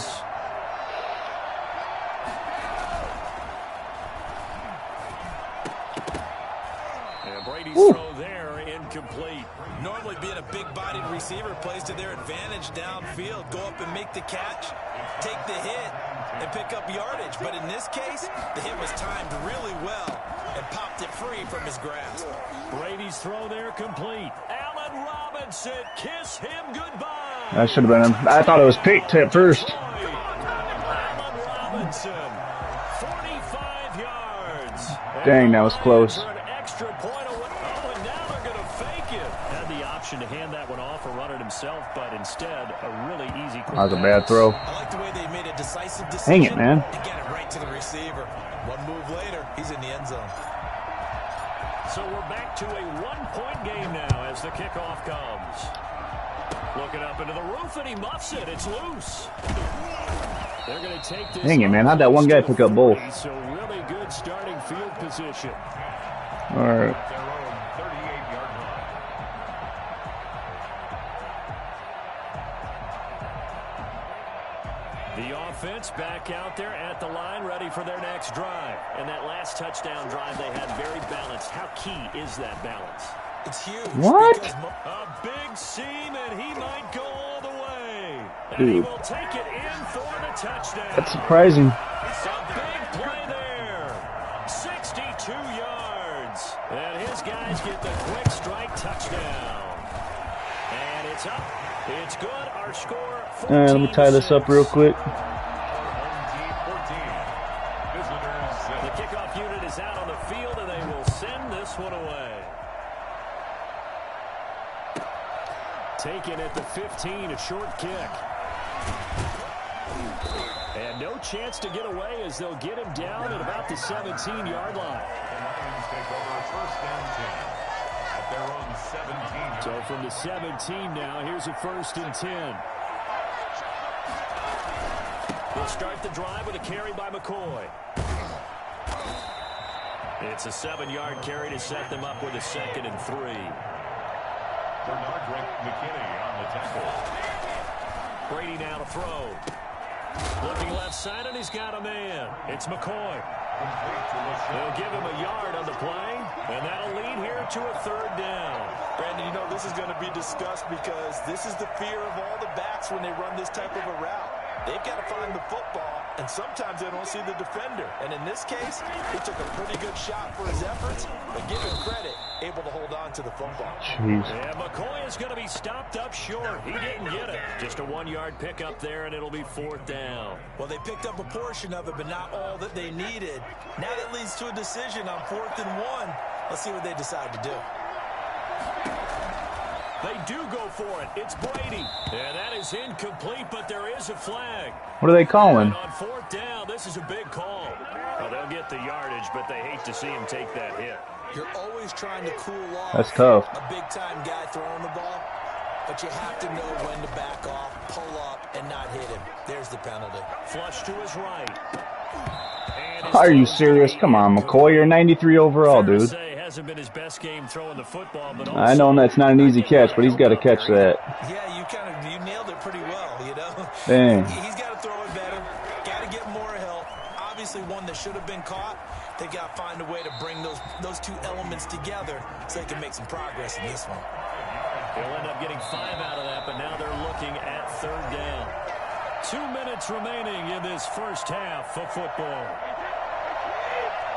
And Brady's throw there incomplete. Normally being a big-bodied receiver plays to their advantage downfield. Go up and make the catch, take the hit, and pick up yardage. But in this case, the hit was timed really well and popped it free from his grasp. Brady's throw there complete. Allen Robinson, kiss him goodbye. That should have been him. I thought it was picked at first. Allen Robinson, 45 yards. Dang, that was close. An extra point away. Oh, and now they're going to fake it. Had the option to hand that one off or run it himself, but instead, a really easy. That was a bad throw. I like the way they made a decisive decision. Hang it, man. And get it right to the receiver. One move later, he's in the end zone. So we're back to a one-point game now as the kickoff comes. Looking up into the roof, and he muffs it. It's loose. They're going to take this. Dang it, man. How'd that one guy pick up both? So really good starting field position. All right. Their own 38-yard line. The offense back out there at the line, ready for their next drive. And that last touchdown drive they had very balanced. How key is that balance? It's huge. What? A big seam, and he might go all the way. And Dude. he will take it in for the touchdown. That's surprising. A big play there. 62 yards. And his guys get the quick strike touchdown. And it's up. It's good. Our score, 14-6. All right, let me tie this up real quick. Home team 14. Visitors 7. The kickoff unit is out on the field, and they will send this one away. Taken at the 15, a short kick. And no chance to get away as they'll get him down at about the 17-yard line. The Lions take over first and 10 at their own 17. So from the 17 now, here's a first and 10. They'll start the drive with a carry by McCoy. It's a 7-yard carry to set them up with a 2nd and 3. Bernard McKinney on the tackle. Brady now to throw. Looking left side, and he's got a man. It's McCoy. Complete to They'll give him a yard on the play, and that'll lead here to a 3rd down. Brandon, you know this is going to be discussed because this is the fear of all the backs when they run this type of a route. They've got to find the football, and sometimes they don't see the defender. And in this case, he took a pretty good shot for his efforts, but give him credit, able to hold on to the football. Jeez. And McCoy is going to be stopped up short. He didn't get it. Just a 1-yard pickup there, and it'll be 4th down. Well, they picked up a portion of it, but not all that they needed. Now that leads to a decision on 4th and 1. Let's see what they decide to do. They do go for it. It's Brady. And that is incomplete, but there is a flag. What are they calling? And on 4th down, this is a big call. Well, they'll get the yardage, but they hate to see him take that hit. You're always trying to cool off That's tough. a big-time guy throwing the ball, but you have to know when to back off, pull up, and not hit him. There's the penalty. Flush to his right. Are you serious? Come on, McCoy. You're 93 overall, dude. Hasn't been his best game throwing the football, but I know that's not an easy catch, but he's got to catch that. Yeah, you nailed it pretty well, you know. Dang. He's got to throw it better. Got to get more help. Obviously, one that should have been caught. They got to find a way to bring those two elements together so they can make some progress in this one. They'll end up getting 5 out of that, but now they're looking at 3rd down. 2 minutes remaining in this first half of football.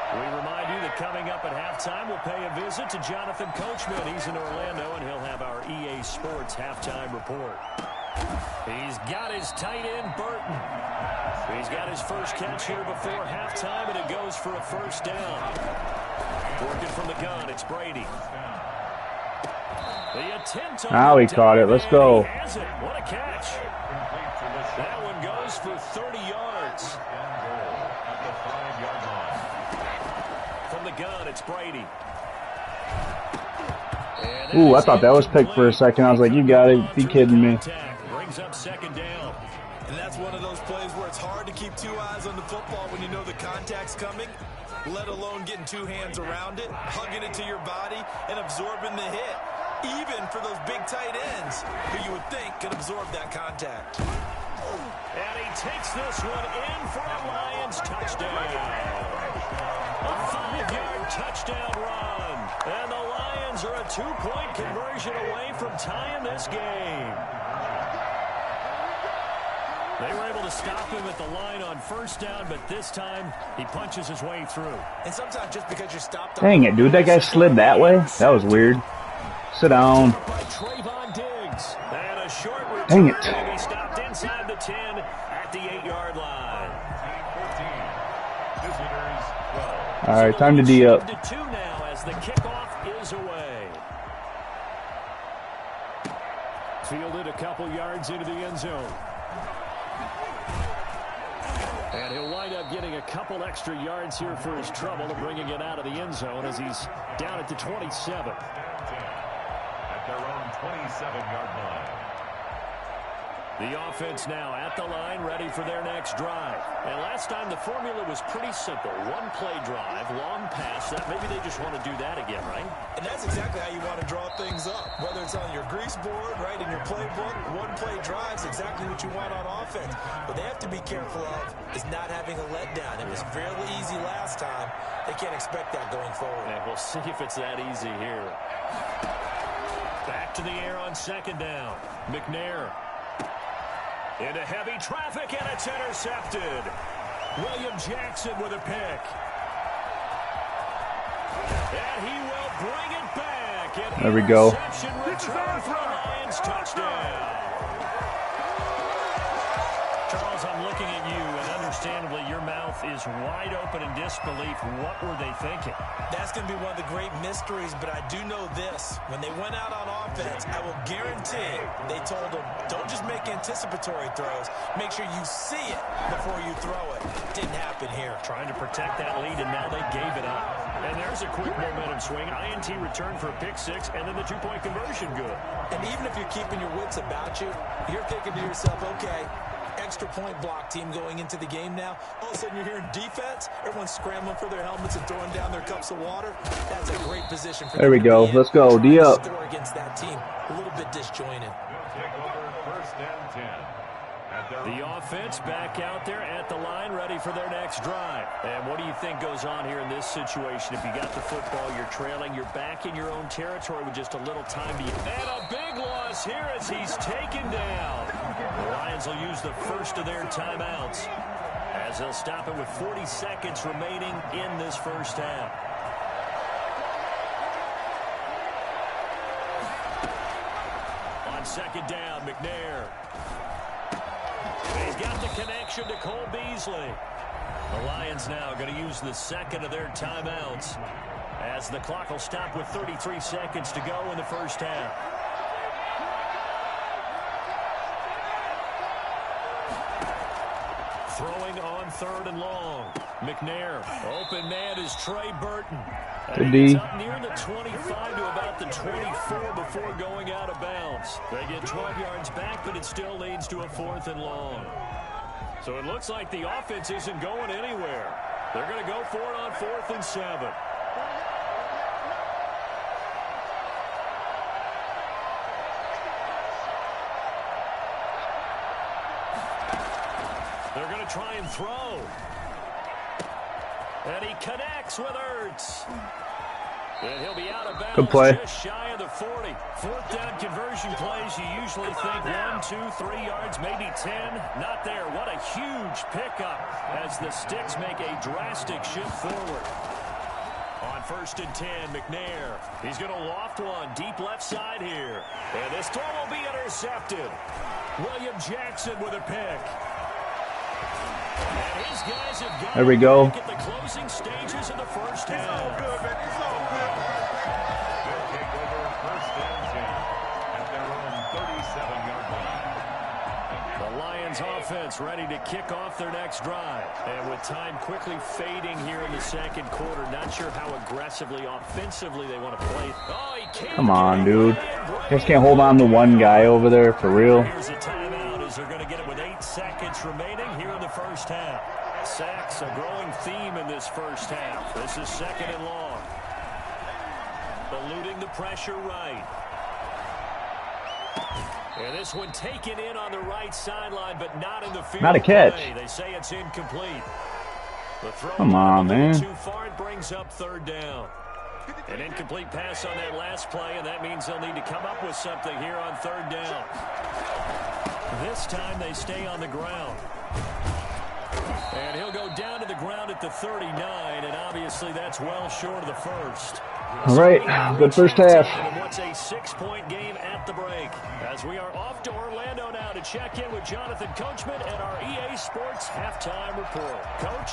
We remind you that coming up at halftime, we'll pay a visit to Jonathan Coachman. He's in Orlando, and he'll have our EA Sports halftime report. He's got his tight end, Burton. He's got his first catch here before halftime, and it goes for a 1st down. Working from the gun, it's Brady. The attempt on Now he caught it. Let's go. He has it. What a catch. That one goes for 30 yards. At the 5-yard line. From the gun, it's Brady. Ooh, I thought that was picked for a second. I was like, you gotta be kidding me. Brings up 2nd down. And that's one of those plays where it's hard to keep 2 eyes on the football when you know the contact's coming, let alone getting 2 hands around it, hugging it to your body, and absorbing the hit. Even for those big tight ends who you would think could absorb that contact. And he takes this one in for a Lions touchdown. A 5-yard touchdown run. And the Lions are a 2-point conversion away from tying this game. They were able to stop him at the line on 1st down, but this time he punches his way through. And sometimes just because you're stopped. Dang it, dude. That guy slid that way? That was weird. Sit down. By Trayvon Diggs. And a short return. Dang it. And he stopped inside the 10 at the 8-yard line. 14. Visitors 12. All right, time to D up. To 2 now as the kickoff is away. Fielded a couple yards into the end zone. And he'll wind up getting a couple extra yards here for his trouble and bringing it out of the end zone as he's down at the 27. At their own 27-yard line. The offense now at the line, ready for their next drive. And last time the formula was pretty simple. One-play drive, long pass. That maybe they just want to do that again, right? And that's exactly how you want to draw things up. Whether it's on your grease board, right, in your playbook, one-play drive is exactly what you want on offense. What they have to be careful of is not having a letdown. It was fairly easy last time. They can't expect that going forward. And we'll see if it's that easy here. Back to the air on second down. McNair. Into heavy traffic, and it's intercepted. William Jackson with a pick. And he will bring it back. And there we go. Return for a Lions touchdown. Charles, I'm looking at you, and understandably your mouth is wide open in disbelief. What were they thinking? That's going to be one of the great mysteries, but I do know this. When they went out on offense, I will guarantee they told them, don't just make anticipatory throws. Make sure you see it before you throw it. Didn't happen here. Trying to protect that lead, and now they gave it up. And there's a quick momentum swing. INT return for a pick six, and then the two-point conversion good. And even if you're keeping your wits about you, you're thinking to yourself, okay, extra point block team going into the game now. All of a sudden you're hearing defense. Everyone's scrambling for their helmets and throwing down their cups of water. That's a great position for there we go. Let's go. D up. Score against that team. A little bit disjointed. Take over first and 10. The offense back out there at the line, ready for their next drive. And what do you think goes on here in this situation? If you got the football, you're trailing, you're back in your own territory with just a little time to... And a big loss here as he's taken down. The Lions will use the first of their timeouts as they'll stop it with 40 seconds remaining in this first half. On second down, McNair. He's got the connection to Cole Beasley. The Lions now going to use the second of their timeouts as the clock will stop with 33 seconds to go in the first half. Throwing on third and long. McNair. Open man is Trey Burton. And he gets up near the 25 to about the 24 before going out of bounds. They get 12 yards back, but it still leads to a fourth and long. So it looks like the offense isn't going anywhere. They're going to go for it on 4th and 7. They're going to try and throw. And he connects with Ertz. And he'll be out of bounds. Good play. Just shy of the 40. Fourth down conversion plays, you usually think 1, 2, 3 yards, maybe 10. Not there. What a huge pickup as the Sticks make a drastic shift forward. On 1st and 10, McNair. He's going to loft one deep left side here. And this throw will be intercepted. William Jackson with a pick. And his guys have got there we go. at the closing stages of the first half. They'll take over first and 10 at their own 37-yard line. The Lions offense ready to kick off their next drive. And with time quickly fading here in the second quarter, not sure how aggressively, offensively they want to play. Oh, he can't. Come on, dude. Just can't hold on to one guy over there for real. Here's a timeout as they're going to get it with 8 seconds remaining here in the first half. Sacks, a growing theme in this first half. This is second and long. Eluding the pressure right. And this one taken in on the right sideline, but not in the field. Not a catch. Play. They say it's incomplete. The throw Come on, man. Too far. It brings up third down. An incomplete pass on that last play, and that means they'll need to come up with something here on third down. This time they stay on the ground. And he'll go down to the ground at the 39, and obviously that's well short of the first. All right, good first half. What's a 6-point game at the break? As we are off to Orlando now to check in with Jonathan Coachman and our EA Sports halftime report. Coach,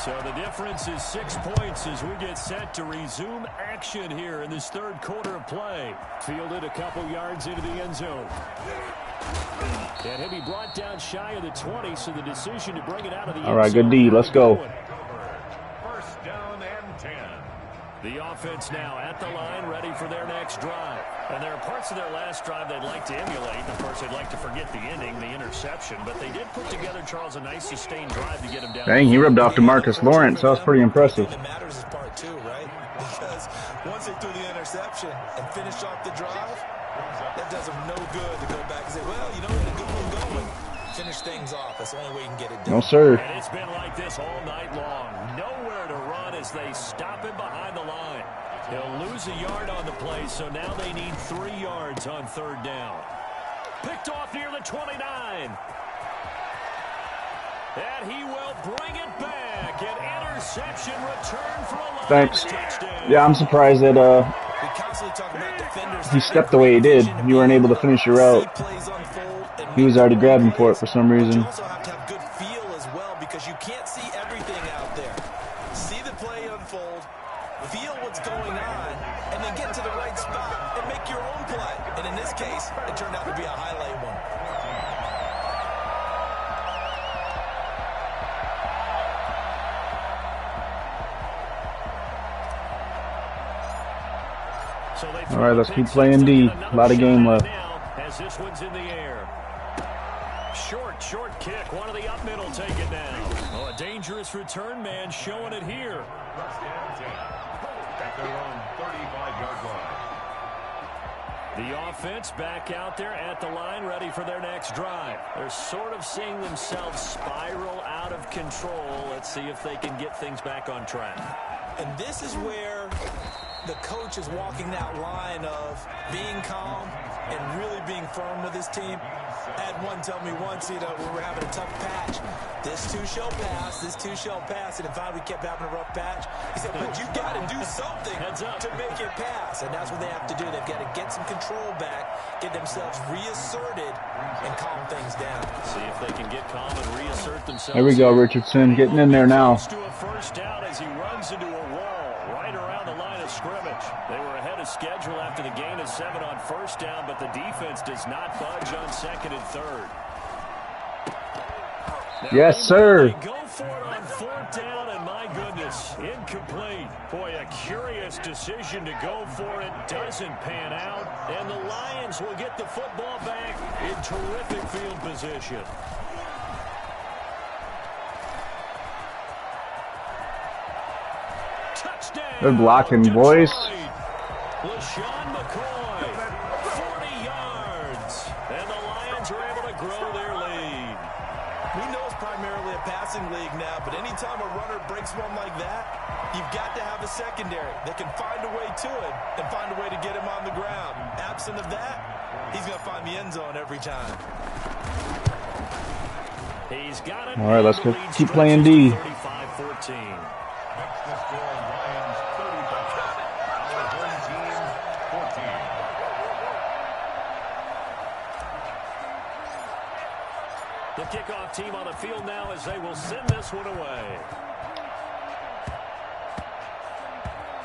so the difference is 6 points as we get set to resume action here in this third quarter of play. Fielded a couple yards into the end zone. And he'll be brought down shy of the 20, so the decision to bring it out of the All right, good D. Let's go. First down and 10. The offense now at the line, ready for their next drive. And there are parts of their last drive they'd like to emulate. Of course, they'd like to forget the ending, the interception. But they did put together, Charles, a nice sustained drive to get him down. Dang, he rubbed off to Marcus Lawrence. That was pretty impressive. That matters is part two, right? Because once they threw the interception and finished off the drive, that does them no good to go back and say, well, you know, we had a good one going. Finish things off. That's the only way you can get it done. No, sir. And it's been like this all night long. Nowhere to run as they stop him behind the line. He'll lose a yard on the play, so now they need 3 yards on third down. Picked off near the 29. And he will bring it back. An interception return for a Lions Thanks. touchdown. Yeah, I'm surprised that We constantly talk about defenders. he stepped the way he did. You weren't able to finish your route. He was already grabbing for it for some reason. You also have to have good feel as well because you can't see everything out there. See the play unfold, feel what's going on, and then get to the right spot and make your own play. And in this case, it turned out to be a highlight one. All right, let's keep playing D. A lot of game left. As this one's in the air. Short kick. One of the up middle take it now. Oh, a dangerous return man showing it here. First down 10. At their own 35-yard line. The offense back out there at the line, ready for their next drive. They're sort of seeing themselves spiral out of control. Let's see if they can get things back on track. And this is where the coach is walking that line of being calm and really being firm with his team. I had one tell me once, you know, we were having a tough patch. This too shall pass, this too shall pass. And if we kept having a rough patch, he said, but you got to do something to make it pass. And that's what they have to do. They've got to get some control back, get themselves reasserted, and calm things down. See if they can get calm and reassert themselves. There we go, Richardson getting in there now. To a first down as he runs into a wall right around the line of scrimmage. They were ahead of schedule after the gain of 7 on first down, but the defense does not budge on second and third. Now, yes, sir. They go for it on fourth down, and my goodness, incomplete. Boy, a curious decision to go for it. Doesn't pan out, and the Lions will get the football back in terrific field position. Touchdown. Good blocking, boys. LaShawn McCoy, 40 yards, and the Lions are able to grow their lead. We know it's primarily a passing league now, but anytime a runner breaks one like that, you've got to have a secondary that can find a way to it and find a way to get him on the ground. Absent of that, he's going to find the end zone every time. He's got it. All right, let's go keep playing D. 35-14. Next to score, Lions 35. Our home team 14. The kickoff team on the field now as they will send this one away.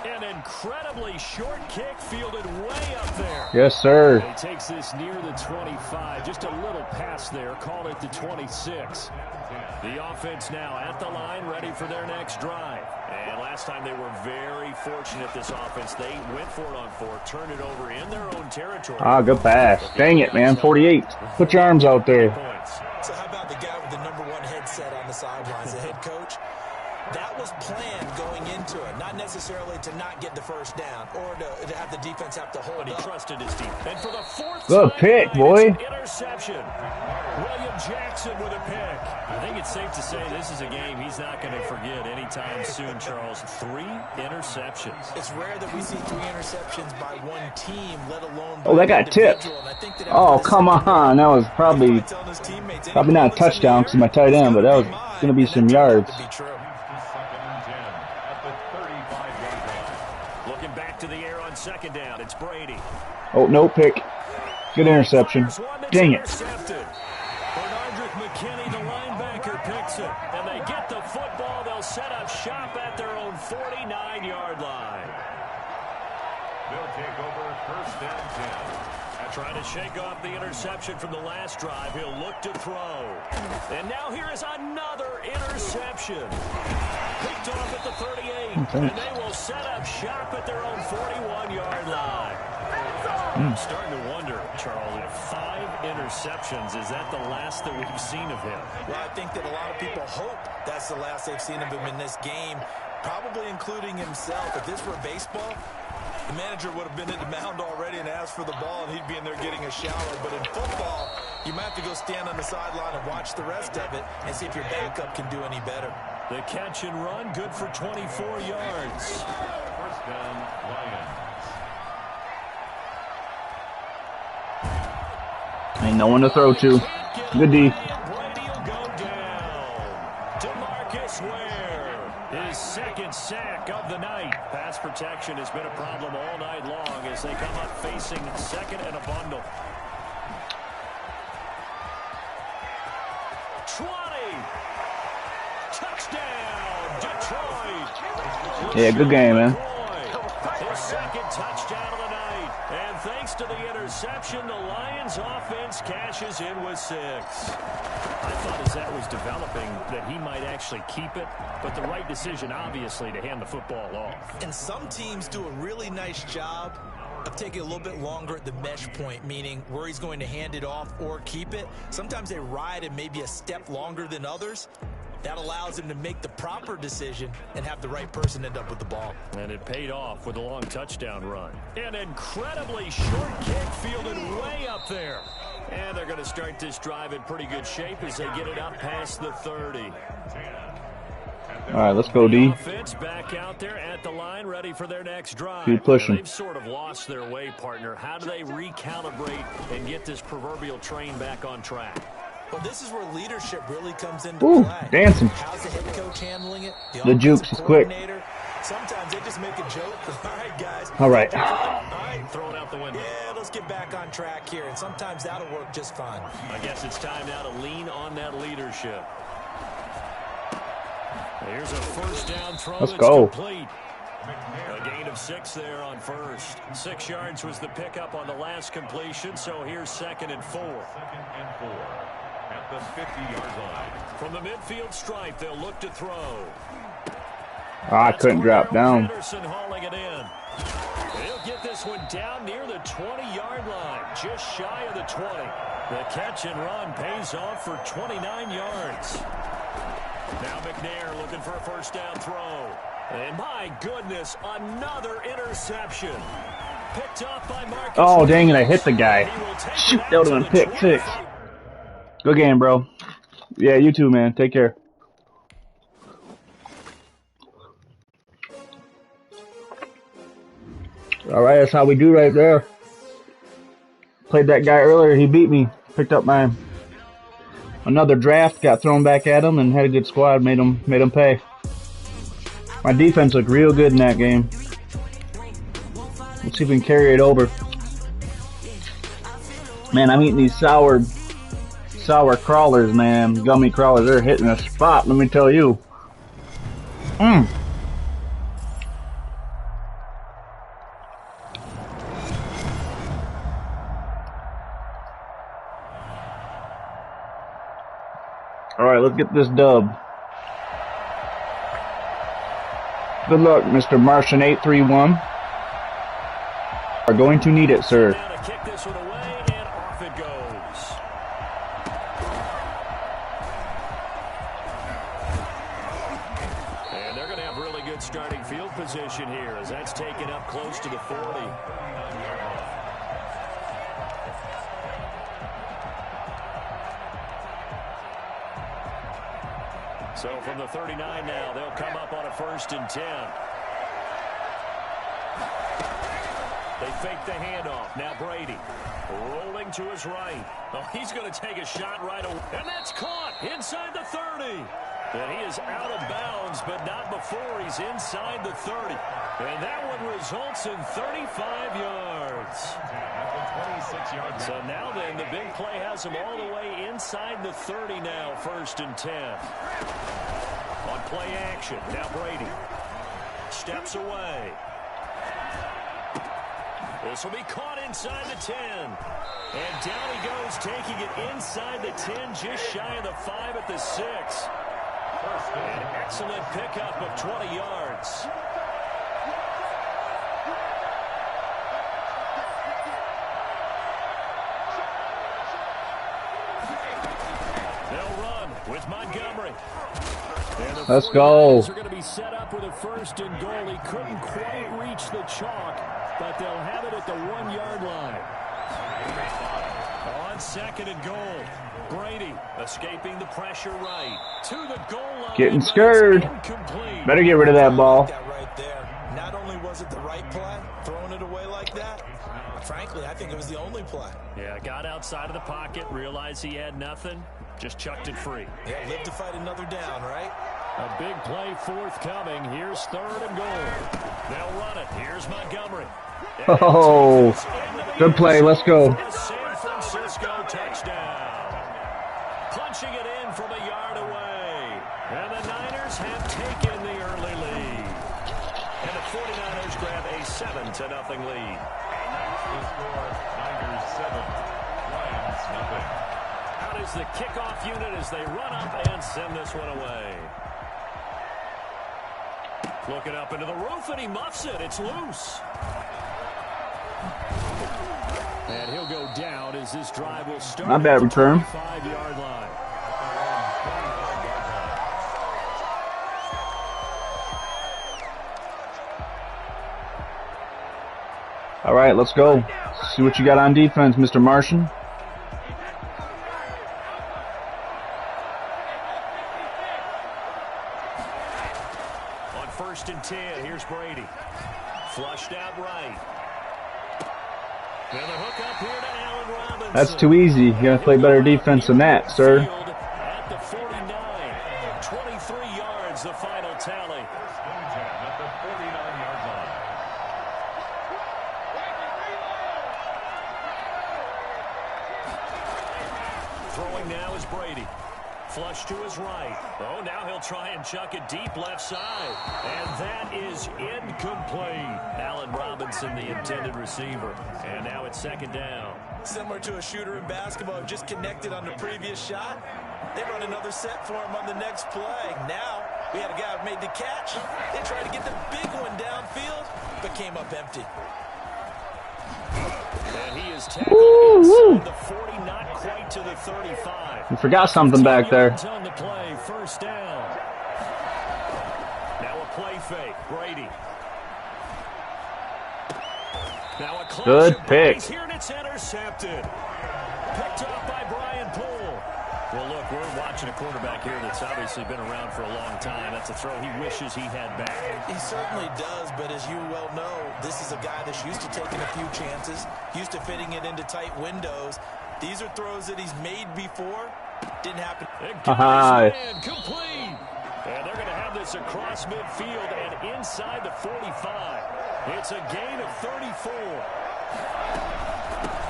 An incredibly short kick fielded way up there. Yes, sir. He takes this near the 25. Just a little pass there. Called it the 26. The offense now at the line, ready for their next drive. And last time they were very fortunate, this offense. They went for it on 4, turned it over in their own territory. Ah, good pass. Dang it, man. 48. Put your arms out there. So how about the guy with the #1 headset on the sidelines, the head coach? That was planned going into it, not necessarily to not get the first down or to have the defense have to hold But he up. trusted his team. And for the 4th Good time pick, tonight, boy. it's an interception. William Jackson with a pick. I think it's safe to say this is a game he's not going to forget anytime soon, Charles. 3 interceptions. It's rare that we see 3 interceptions by one team, let alone by Oh, that got tipped. individual. And I think that Oh, after come this on. That was probably telling his teammates, any not a ball that's in the touchdown air, because my tight end, but that was it's mine, going to be and some that turned out yards. to be true. Second and 10 at the 35-yard line. Looking back to the air on second down. It's Brady. Oh, no pick. Good interception. Fires one that's Dang it. intercepted. Bernardrick McKinney, the linebacker, picks it. And they get the football. They'll set up shop at their own 49-yard line. They'll take over first and 10 at Trying to shake off the interception from the last drive. He'll look to throw. And now here is another interception. Picked off at the 38. And they will set up shop at their own 41-yard line. I'm starting to wonder, Charles, if 5 interceptions, is that the last that we've seen of him? Well, I think that a lot of people hope that's the last they've seen of him in this game, probably including himself. If this were baseball, the manager would have been in the mound already and asked for the ball, and he'd be in there getting a shower. But in football, you might have to go stand on the sideline and watch the rest of it and see if your backup can do any better. The catch and run, good for 24 yards. First down, Lions. Ain't no one to throw to. Good D. His second sack of the night. Pass protection has been a problem all night long as they come up facing second and a bundle. 20. Touchdown, Detroit. Yeah, good game, man. His second touchdown of the night. And thanks to the interception, the Lions offense cashes in with 6. I thought as that was developing that he might actually keep it, but the right decision, obviously, to hand the football off. And some teams do a really nice job of taking a little bit longer at the mesh point, meaning where he's going to hand it off or keep it. Sometimes they ride it maybe a step longer than others. That allows him to make the proper decision and have the right person end up with the ball. And it paid off with a long touchdown run. An incredibly short kick fielded way up there. And they're going to start this drive in pretty good shape as they get it up past the 30. All right, let's go, D. Offense back out there at the line, ready for their next drive. Keep pushing. They've sort of lost their way, partner. How do they recalibrate and get this proverbial train back on track? Well, this is where leadership really comes into play. Dancing. How's the head coach handling it? The jukes is quick. Sometimes they just make a joke. All right, guys. All right. All right. Throw it out the window. Yeah, let's get back on track here. And sometimes that'll work just fine. I guess it's time now to lean on that leadership. Here's a first down throw. Let's go. Complete. A gain of 6 there on first. 6 yards was the pickup on the last completion, so here's 2nd and 4. 2nd and 4 at the 50-yard line. From the midfield stripe, they'll look to throw. I couldn't drop down. Henderson hauling it in. He'll get this one down near the 20-yard line, just shy of the 20. The catch and run pays off for 29 yards. Now McNair looking for a first down throw. And my goodness, another interception. Picked off by Marcus. Oh, dang it, I hit the guy. Shoot, that would have been pick 6. Good game, bro. Yeah, you too, man. Take care. All right, that's how we do right there. Played that guy earlier. He beat me. Picked up my another draft. Got thrown back at him and had a good squad. Made him pay. My defense looked real good in that game. Let's see if we can carry it over. Man, I'm eating these sour crawlers, man. Gummy crawlers. They're hitting a spot, let me tell you. Alright, let's get this dub. Good luck, Mr. Martian 831. Are going to need it, sir. Kick this one away, and off it goes. And they're going to have really good starting field position here as that's taken up close to the 40. So from the 39 now, they'll come up on a 1st and 10. They fake the handoff. Now Brady rolling to his right. Oh, he's going to take a shot right away. And that's caught inside the 30. And he is out of bounds, but not before he's inside the 30. And that one results in 35 yards. So now then, the big play has him all the way inside the 30 now, 1st and 10. On play action, now Brady steps away. This will be caught inside the 10. And down he goes, taking it inside the 10, just shy of the 5 at the 6. An excellent pickup of 20 yards. They'll run with Montgomery. Let's go. Are going to be set up with a 1st and goal. He couldn't quite reach the chalk, but they'll have it at the 1-yard line. On 2nd and goal, Brady escaping the pressure right to the goal line. Getting scared. Better get rid of that ball. Right there. Not only was it the right play, throwing it away like that, frankly, I think it was the only play. Yeah, got outside of the pocket, realized he had nothing, just chucked it free. Yeah, live to fight another down, right? A big play forthcoming. Here's 3rd and goal. They'll run it. Here's Montgomery. Oh, good play. Let's go. San Francisco touchdown. Punching it in from a yard away. And the Niners have taken the early lead. And the 49ers grab a 7-0 lead. The score, Niners 7, Lions nothing. Out is the kickoff unit as they run up and send this one away. Looking up into the roof, and he muffs it. It's loose. And he'll go down as this drive will start. Not bad return. 5-yard line. All right, let's go. See what you got on defense, Mr. Martian. On 1st and 10, here's Brady. Flushed out right. And the hook up here to Allen Robinson. That's too easy. You gotta play better defense than that, sir. At the 49, 23 yards, the final tally. At the 49-yard line. Throwing now is Brady. Flush to his right. Oh, now he'll try and chuck it deep left side. And that is incomplete. Allen Robinson, the intended receiver. And now it's 2nd down. Similar to a shooter in basketball, just connected on the previous shot. They run another set for him on the next play. Now, we had a guy who made the catch. They tried to get the big one downfield, but came up empty. And he is tackled inside the 40, not quite to the 35. You forgot something back there. On the play, 1st down. Now a play fake, Brady. Now a close Good pick. here and it's intercepted. Picked off by Brian Poole. Well, look, we're watching a quarterback here that's obviously been around for a long time. That's a throw he wishes he had back. He certainly does, but as you well know, this is a guy that's used to taking a few chances, used to fitting it into tight windows. These are throws that he's made before. Didn't happen. Complete. And they're going to have this across midfield and inside the 45. It's a gain of 34.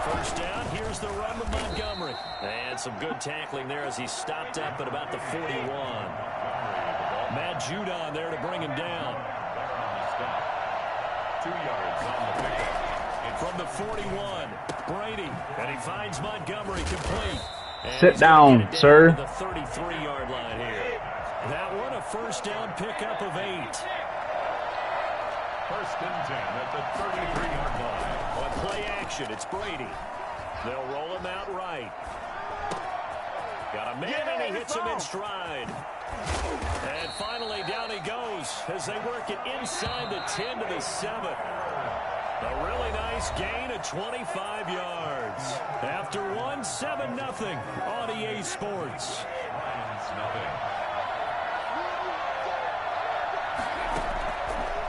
1st down, here's the run with Montgomery. And some good tackling there as he stopped up at about the 41. Matt Judon there to bring him down. 2 yards on the pickup. From the 41, Brady, and he finds Montgomery complete. And sit down, sir. The 33-yard line here. That one, a 1st down pickup of 8. 1st and 10 at the 33-yard line. On play action, it's Brady. They'll roll him out right. Got a man, and he hits him in stride. And finally, down he goes as they work it inside the 10 to the 7. A really nice gain of 25 yards. After 7-0 on EA Sports.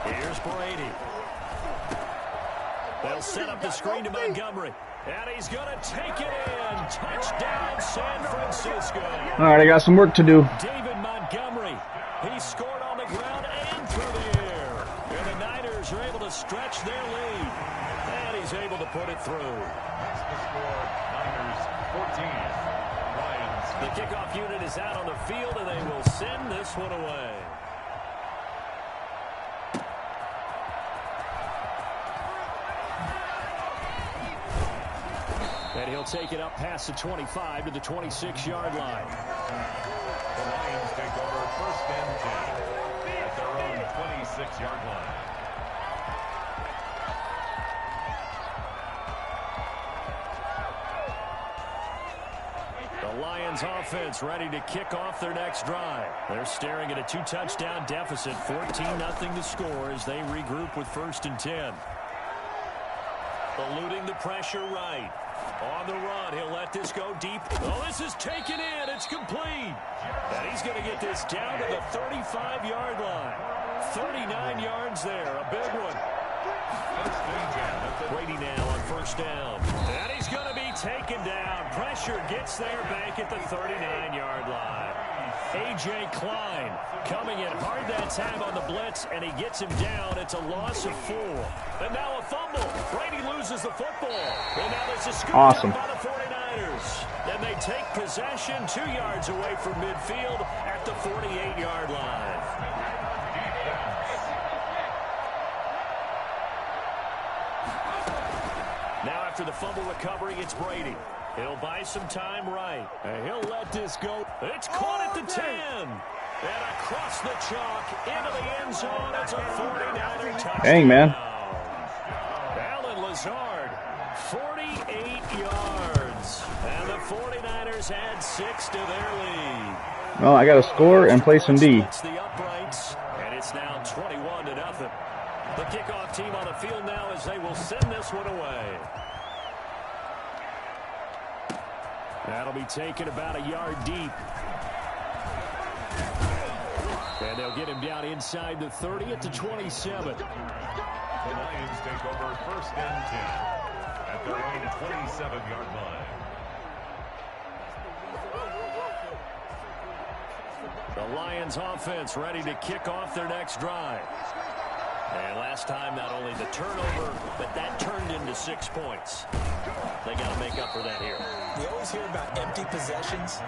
Here's Brady. They'll set up the screen to Montgomery. And he's going to take it in. Touchdown, San Francisco. All right, I got some work to do. David Montgomery. He scored on the ground and through the air. And the Niners are able to stretch their lead. And he's able to put it through. That's the score. Niners 14. Lions. The kickoff unit is out on the field, and they will send this one away. And he'll take it up past the 25 to the 26-yard line. The Lions take over 1st and 10 at their own 26-yard line. The Lions offense ready to kick off their next drive. They're staring at a 2-touchdown deficit, 14-0 to score as they regroup with 1st and 10. Eluding the pressure right. On the run, he'll let this go deep. Oh, this is taken in. It's complete. And he's going to get this down to the 35-yard line. 39 yards there. A big one. Brady now on 1st down. And he's going to be taken down. Pressure gets there back at the 39-yard line. A.J. Klein coming in hard that time on the blitz, and he gets him down. It's a loss of 4. And now a fumble. Brady loses the football. And now there's a scoop awesome by the 49ers. And they take possession 2 yards away from midfield at the 48-yard line. Now after the fumble recovery, it's Brady. He'll buy some time right. And he'll let this go. It's caught at the 10. And across the chalk into the end zone. It's a 49er touchdown. Dang, man. Alan Lazard, 48 yards. And the 49ers add 6 to their lead. Well, I got to score and play some D. It's the uprights, and it's now 21-0. The kickoff team on the field now as they will send this one away. That'll be taken about a yard deep. And they'll get him down inside the 30 at the 27. The Lions take over 1st and 10 at their own 27-yard line. The Lions offense ready to kick off their next drive. And last time, not only the turnover, but that turned into 6 points. They got to make up for that here. We always hear about empty possessions,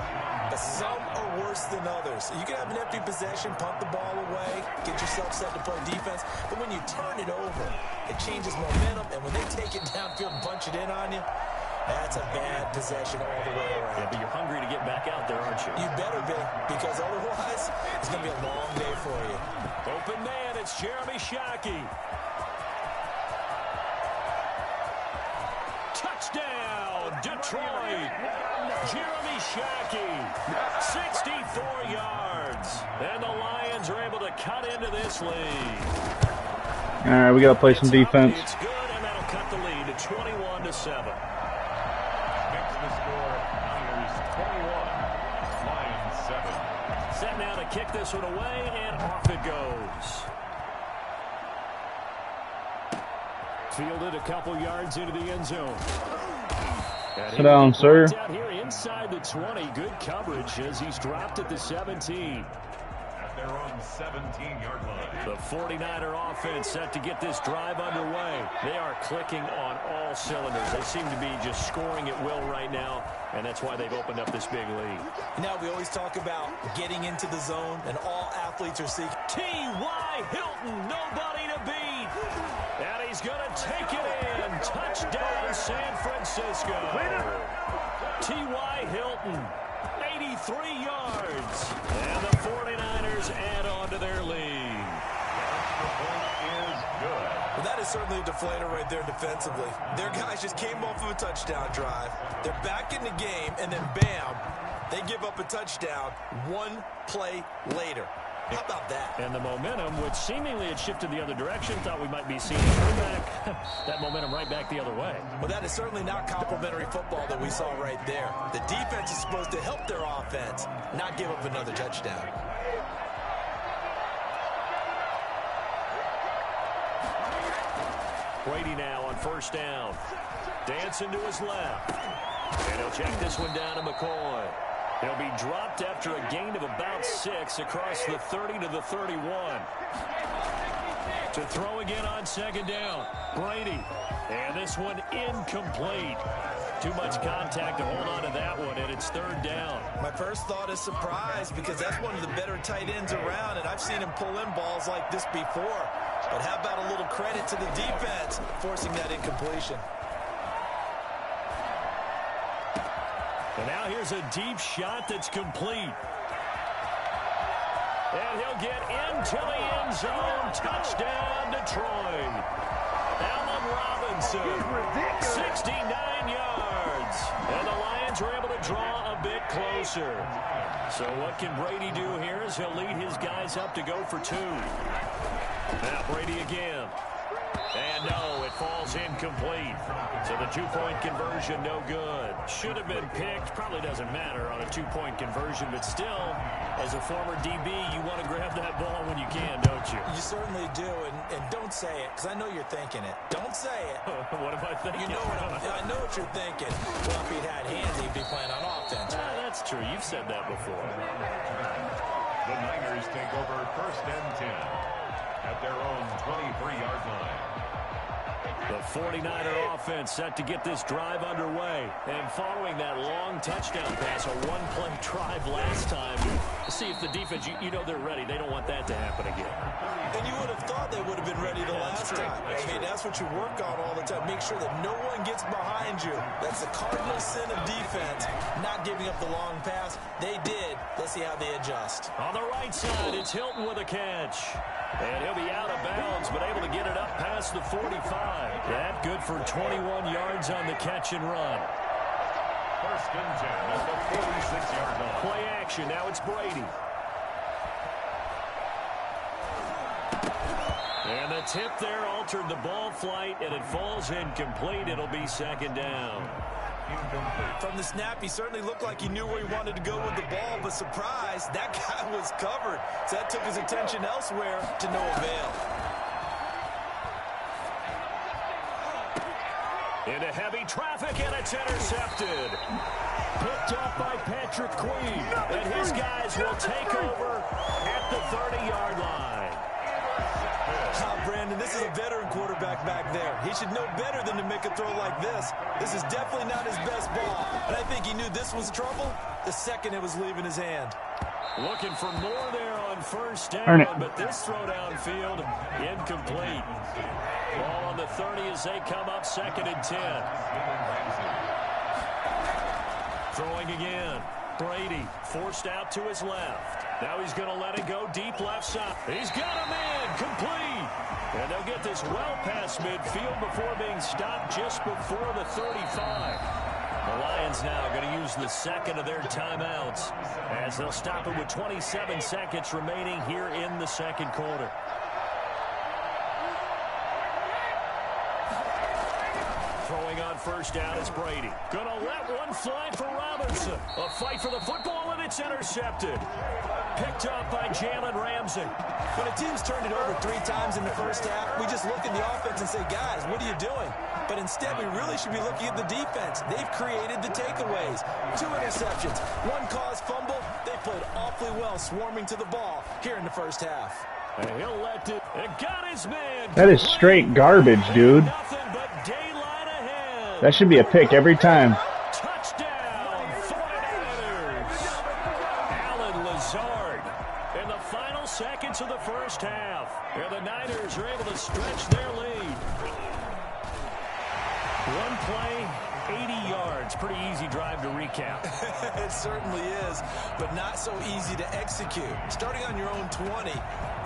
but some are worse than others. You can have an empty possession, punt the ball away, get yourself set to play defense, but when you turn it over, it changes momentum, and when they take it downfield and punch it in on you, that's a bad possession all the way around. Yeah, but you're hungry to get back out there, aren't you? You better be, because otherwise, it's going to be a long day for you. Open man, it's Jeremy Shockey. Touchdown, Detroit. Jeremy Shockey, 64 yards. And the Lions are able to cut into this lead. All right, we got to play some defense. It's good, and that'll cut the lead to 21-7. Makes the score Niners 21, Lions 7. Set now to kick this one away, and off it goes. Fielded a couple yards into the end zone. Sit down, sir. Out here inside the 20. Good coverage as he's dropped at the 17. At their own 17-yard line. The 49er offense set to get this drive underway. They are clicking on all cylinders. They seem to be just scoring at will right now, and that's why they've opened up this big lead. Now, we always talk about getting into the zone, and all athletes are seeking. T.Y. Hilton, nobody to beat. And he's going to take it in. Touchdown, San Francisco. T.Y. Hilton, 83 yards. And the 49ers add on to their lead. The point is good. Well, that is certainly a deflator right there defensively. Their guys just came off of a touchdown drive. They're back in the game, and then bam, they give up a touchdown 1 play later. How about that? And the momentum, which seemingly had shifted the other direction, thought we might be seeing it come back. That momentum right back the other way. Well, that is certainly not complimentary football that we saw right there. The defense is supposed to help their offense, not give up another touchdown. Brady now on 1st down. Dancing to his left. And he'll check this one down to McCoy. He'll be dropped after a gain of about 6 across the 30 to the 31. To throw again on 2nd down. Brady. And this one incomplete. Too much contact to hold on to that one, and it's 3rd down. My first thought is surprise, because that's one of the better tight ends around, and I've seen him pull in balls like this before. But how about a little credit to the defense forcing that incompletion? And now here's a deep shot that's complete. And he'll get into the end zone. Touchdown, Detroit. Allen Robinson, 69 yards. And the Lions are able to draw a bit closer. So what can Brady do here is he'll lead his guys up to go for 2. Now Brady again. And no, it falls incomplete. So the 2-point conversion, no good. Should have been picked. Probably doesn't matter on a 2-point conversion. But still, as a former DB, you want to grab that ball when you can, don't you? You certainly do. And don't say it, because I know you're thinking it. Don't say it. What am I thinking? You know I know what you're thinking. Well, if he'd had hands, he'd be playing on offense. That's true. You've said that before. The Niners take over 1st and 10 at their own 23-yard line. The 49er offense set to get this drive underway. And following that long touchdown pass, a one-play drive last time, see if the defense, you know they're ready. They don't want that to happen again. And you would have thought they would have been ready the last time. That's what you work on all the time. Make sure that no one gets behind you. That's the cardinal sin of defense, not giving up the long pass. They did. Let's see how they adjust. On the right side, it's Hilton with a catch. And he'll be out of bounds, but able to get it up past the 45. That good for 21 yards on the catch and run. 1st and 10 at the 46-yard line. Play action. Now it's Brady. And the tip there altered the ball flight, and it falls incomplete. It'll be 2nd down. From the snap, he certainly looked like he knew where he wanted to go with the ball, but surprise, that guy was covered. So that took his attention elsewhere to no avail. Into heavy traffic, and it's intercepted. Picked off by Patrick Queen, and his guys will take over at the 30-yard line. Brandon, this is a veteran quarterback back there. He should know better than to make a throw like this. This is definitely not his best ball, and I think he knew this was trouble the second it was leaving his hand. Looking for more there on 1st down, but this throw downfield incomplete. Ball on the 30 as they come up 2nd and 10. Throwing again. Brady forced out to his left. Now he's going to let it go deep left side. He's got a man complete. And they'll get this well past midfield before being stopped just before the 35. The Lions now going to use the 2nd of their timeouts as they'll stop it with 27 seconds remaining here in the 2nd quarter. Throwing on 1st down is Brady. Gonna let one fly for Robinson. A fight for the football, and it's intercepted. Picked up by Jalen Ramsey. When a team's turned it over 3 times in the 1st half, we just look at the offense and say, guys, what are you doing? But instead, we really should be looking at the defense. They've created the takeaways. 2 interceptions, 1 caused fumble. They played awfully well swarming to the ball here in the 1st half. And he'll let it. And got his man. That is straight garbage, dude. Nothing but daylight ahead. That should be a pick every time. Touchdown, 49ers. Alan Lazard in the final seconds of the 1st half. And the Niners are able to stretch their lead. One play, 80 yards. Pretty easy drive to recap. It certainly is, but not so easy to execute. Starting on your own 20,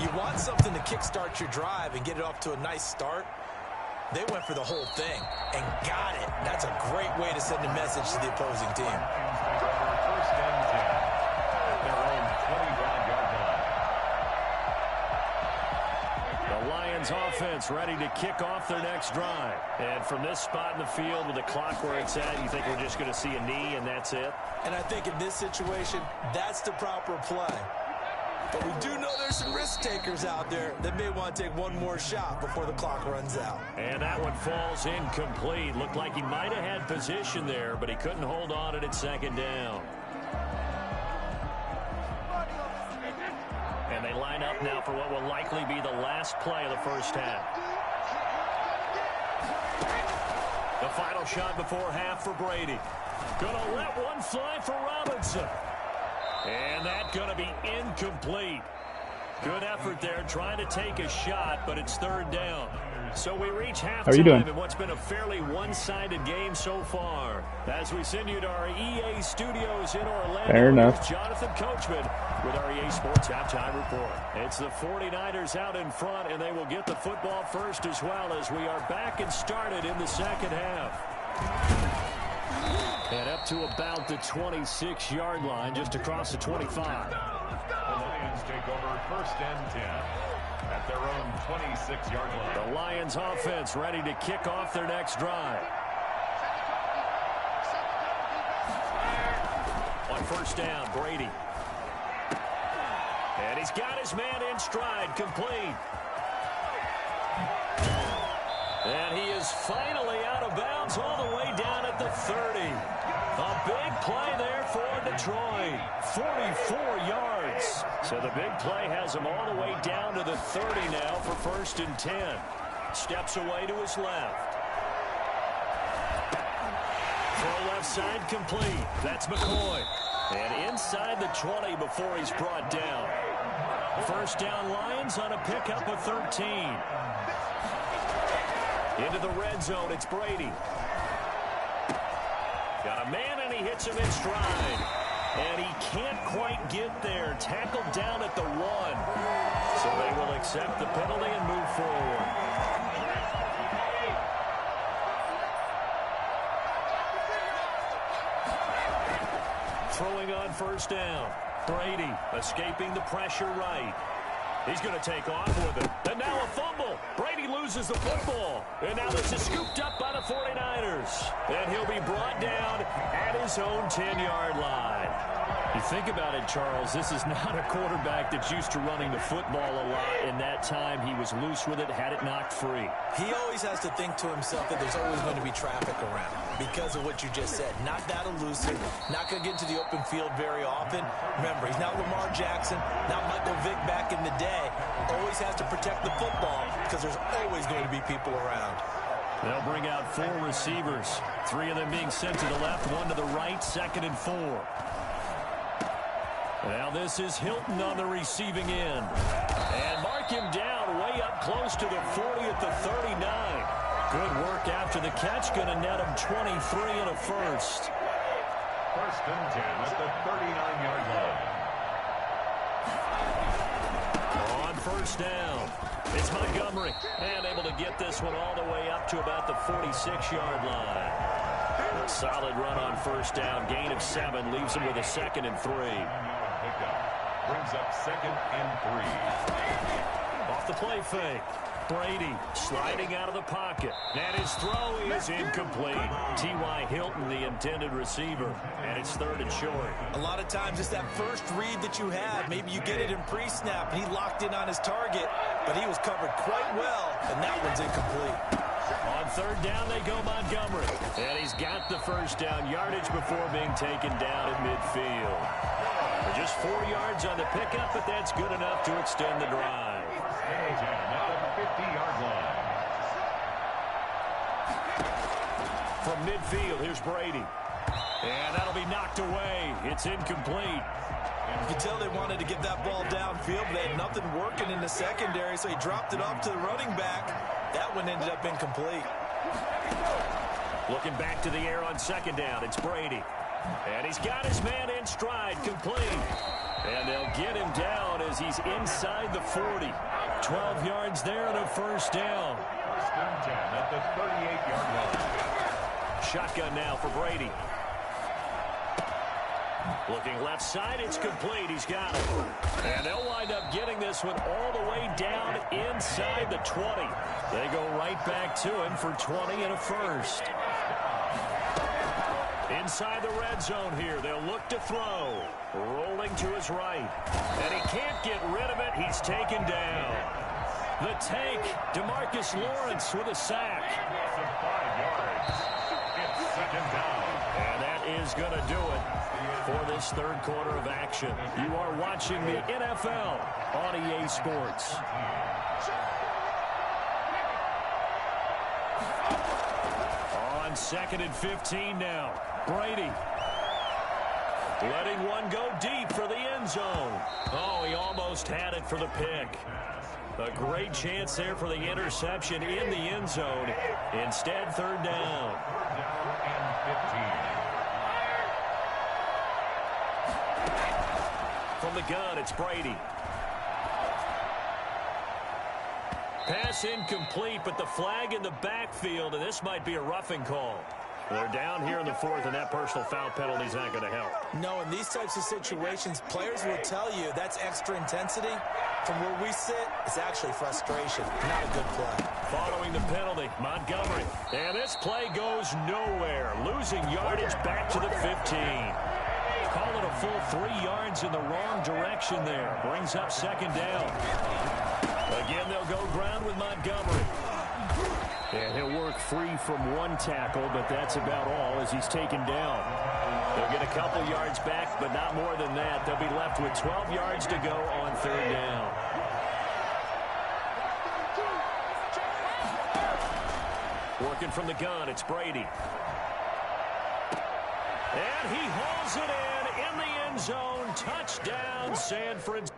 you want something to kickstart your drive and get it off to a nice start. They went for the whole thing and got it. That's a great way to send a message to the opposing team. 1st and 10 at their own 25-yard line. The Lions offense ready to kick off their next drive. And from this spot in the field with the clock where it's at, you think we're just going to see a knee and that's it? And I think in this situation, that's the proper play. But we do know there's some risk takers out there that may want to take one more shot before the clock runs out. And that one falls incomplete. Looked like he might have had position there, but he couldn't hold on it at 2nd down. And they line up now for what will likely be the last play of the 1st half. The final shot before half for Brady. Gonna let one fly for Robinson. And that's going to be incomplete. Good effort there trying to take a shot, but it's 3rd down. So we reach halftime How are you doing? in what's been a fairly one-sided game so far. As we send you to our EA studios in Orlando, Fair enough. here's Jonathan Coachman with our EA Sports Halftime Report. It's the 49ers out in front, and they will get the football first as well as we are back and started in the second half. And up to about the 26-yard line, just across the 25. The Lions take over 1st and 10 at their own 26-yard line. The Lions offense ready to kick off their next drive. On 1st down, Brady. And he's got his man in stride, complete. And he is finally out of bounds all the way down at the 30. A big play there for Detroit. 44 yards. So the big play has him all the way down to the 30 now for 1st and 10. Steps away to his left. Throw left side complete. That's McCoy. And inside the 20 before he's brought down. 1st down Lions on a pickup of 13. Into the red zone, it's Brady. Got a man, and he hits him in stride. And he can't quite get there. Tackled down at the 1. So they will accept the penalty and move forward. Throwing on 1st down. Brady escaping the pressure right. He's going to take off with it. And now a fumble. Brady loses the football. And now this is scooped up by the 49ers. And he'll be brought down at his own 10-yard line. You think about it, Charles, this is not a quarterback that's used to running the football a lot. In that time, he was loose with it, had it knocked free. He always has to think to himself that there's always going to be traffic around because of what you just said. Not that elusive, not going to get into the open field very often. Remember, he's not Lamar Jackson, not Michael Vick back in the day. Always has to protect the football because there's always going to be people around. They'll bring out 4 receivers, 3 of them being sent to the left, 1 to the right, 2nd and 4. Now this is Hilton on the receiving end. And mark him down way up close to the 40 at the 39. Good work after the catch. Going to net him 23 and a first. 1st and 10 at the 39-yard line. On 1st down, it's Montgomery. And able to get this one all the way up to about the 46-yard line. A solid run on 1st down. Gain of 7 leaves him with a 2nd and 3. Pickup brings up 2nd and 3. Off the play fake. Brady sliding out of the pocket. And his throw is incomplete. T.Y. Hilton, the intended receiver. And it's 3rd and short. A lot of times it's that first read that you have. Maybe you get it in pre-snap, and he locked in on his target, but he was covered quite well, and that one's incomplete. On 3rd down, they go Montgomery. And he's got the 1st down yardage before being taken down at midfield. For just 4 yards on the pickup, but that's good enough to extend the drive. 10 at the 50-yard line. From midfield, here's Brady. And that'll be knocked away. It's incomplete. You could tell they wanted to get that ball downfield, but they had nothing working in the secondary, so he dropped it off to the running back. That one ended up incomplete. Looking back to the air on 2nd down, it's Brady. And he's got his man in stride, complete. And they'll get him down as he's inside the 40. 12 yards there and a 1st down. 1st and 10 at the 38-yard line. Shotgun now for Brady. Looking left side, it's complete. He's got it. And they'll wind up getting this one all the way down inside the 20. They go right back to him for 20 and a 1st. Inside the red zone here, they'll look to throw. Rolling to his right. And he can't get rid of it. He's taken down. The take, DeMarcus Lawrence with a sack. 5 yards. It's 2nd down. And that is going to do it for this 3rd quarter of action. You are watching the NFL on EA Sports. On 2nd and 15 now. Brady letting one go deep for the end zone. Oh, he almost had it for the pick. A great chance there for the interception in the end zone. Instead, third down. Down and 15. From the gun, it's Brady. Pass incomplete, but the flag in the backfield, and this might be a roughing call. They're down here in the fourth, and that personal foul penalty is not going to help. No, in these types of situations, players will tell you that's extra intensity. From where we sit, it's actually frustration, not a good play. Following the penalty, Montgomery. And this play goes nowhere. Losing yardage back to the 15. Call it a full 3 yards in the wrong direction there. Brings up second down. Again, they'll go ground with Montgomery. And he'll work free from one tackle, but that's about all as he's taken down. They'll get a couple yards back, but not more than that. They'll be left with 12 yards to go on third down. Working from the gun, it's Brady. And he hauls it in the end zone. Touchdown, San Francisco.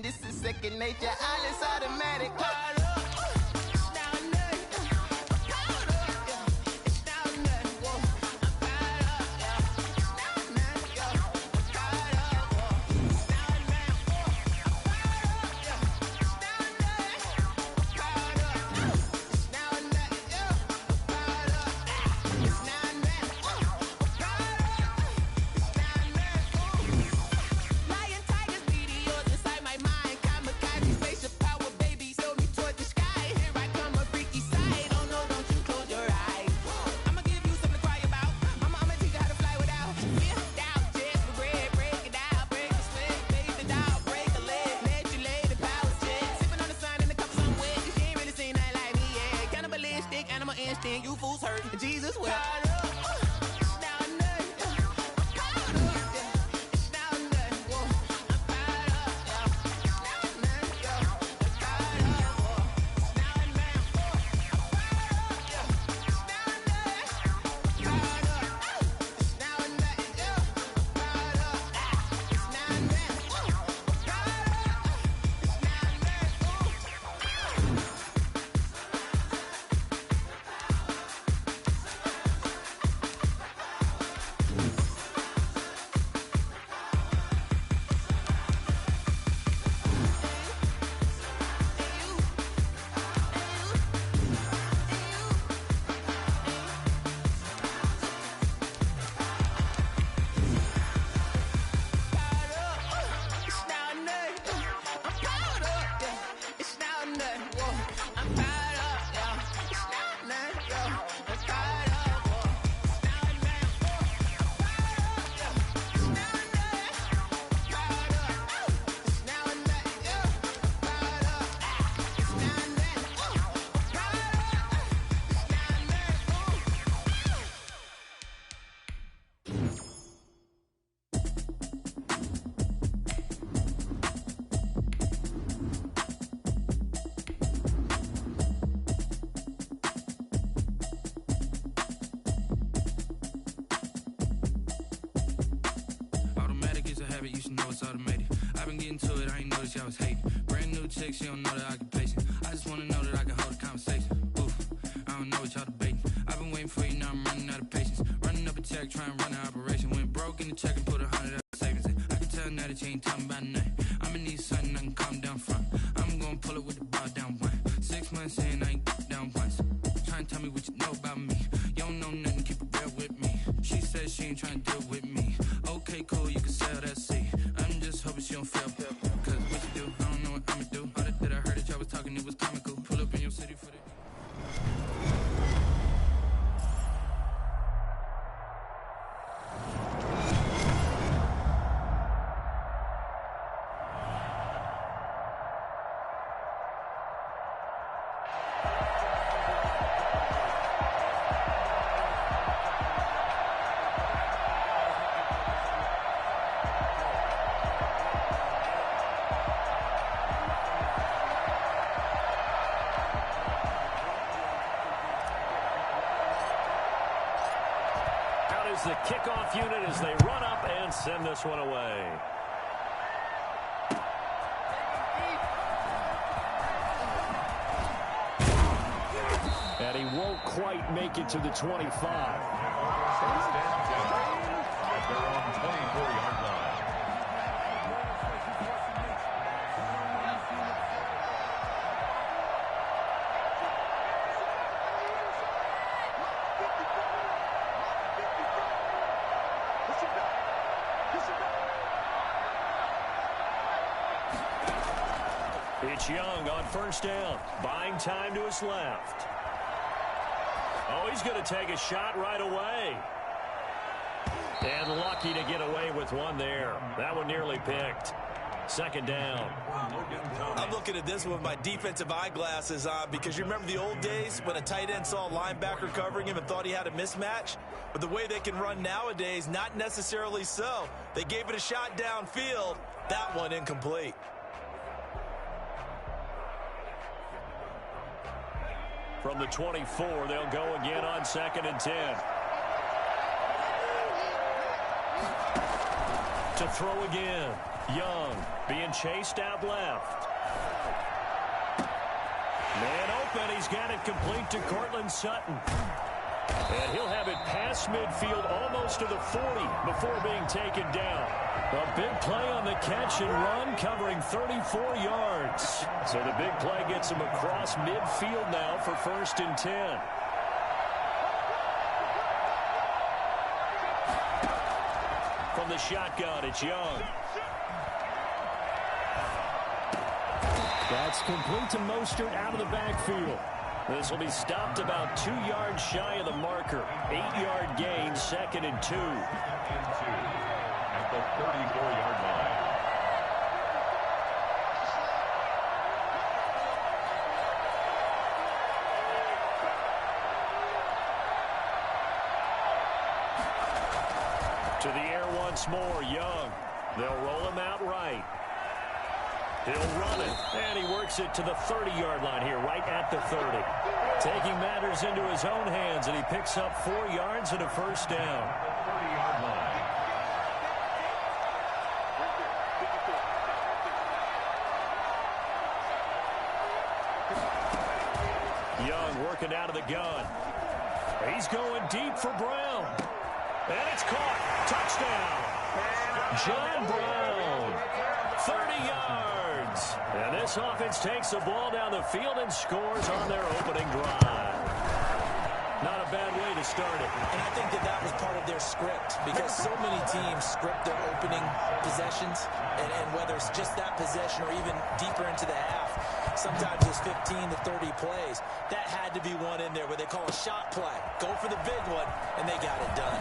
This is second nature. All is automatic. You fools hurt. Jesus wept. You should know it's automated. I've been getting to it, I ain't noticed y'all was hating. Brand new chick, she don't know the occupation. I just wanna know that I can hold a conversation. Oof, I don't know what y'all debating. I've been waiting for you, now I'm running out of patience. Running up a check, trying to run an operation. Went broke in the check and put 100 out of savings in. I can tell now that you ain't talking about nothing. I'ma need something I can calm down from. I'm gonna pull it with the bar down one. 6 months in, I ain't down once. Trying to tell me what you know about me. You don't know nothing, keep it real with me. She says she ain't trying to deal with me. Okay. cool, you can sell that seat. I'm just hoping she don't fail. Cause what you do, I don't know what I'ma do. All that I heard that y'all was talking, it was comical. Pull up in your city for the... The kickoff unit as they run up and send this one away. And he won't quite make it to the 25. At their own 24-yard line. It's Young on first down, buying time to his left. Oh, he's going to take a shot right away. And lucky to get away with one there. That one nearly picked. Second down. I'm looking at this with my defensive eyeglasses on because you remember the old days when a tight end saw a linebacker covering him and thought he had a mismatch? But the way they can run nowadays, not necessarily so. They gave it a shot downfield. That one incomplete. From the 24, they'll go again on 2nd and 10. To throw again. Young being chased out left. Man open. He's got it complete to Cortland Sutton. And he'll have it past midfield almost to the 40 before being taken down. A big play on the catch and run covering 34 yards. So the big play gets him across midfield now for 1st and 10. From the shotgun, it's Young. That's complete to Mostert out of the backfield. This will be stopped about 2 yards shy of the marker. 8-yard gain, 2nd and 2. At the 34-yard line. To the air once more, Young. They'll roll him out right. He'll run it, and he works it to the 30-yard line here, right at the 30. Taking matters into his own hands, and he picks up 4 yards and a first down. 30-yard line. Young working out of the gun. He's going deep for Brown. And it's caught. Touchdown. John Brown. 30 yards. And this offense takes the ball down the field and scores on their opening drive. Not a bad way to start it. And I think that was part of their script because so many teams script their opening possessions, and whether it's just that possession or even deeper into the half, sometimes it's 15 to 30 plays. That had to be one in there where they call a shot play. Go for the big one, and they got it done.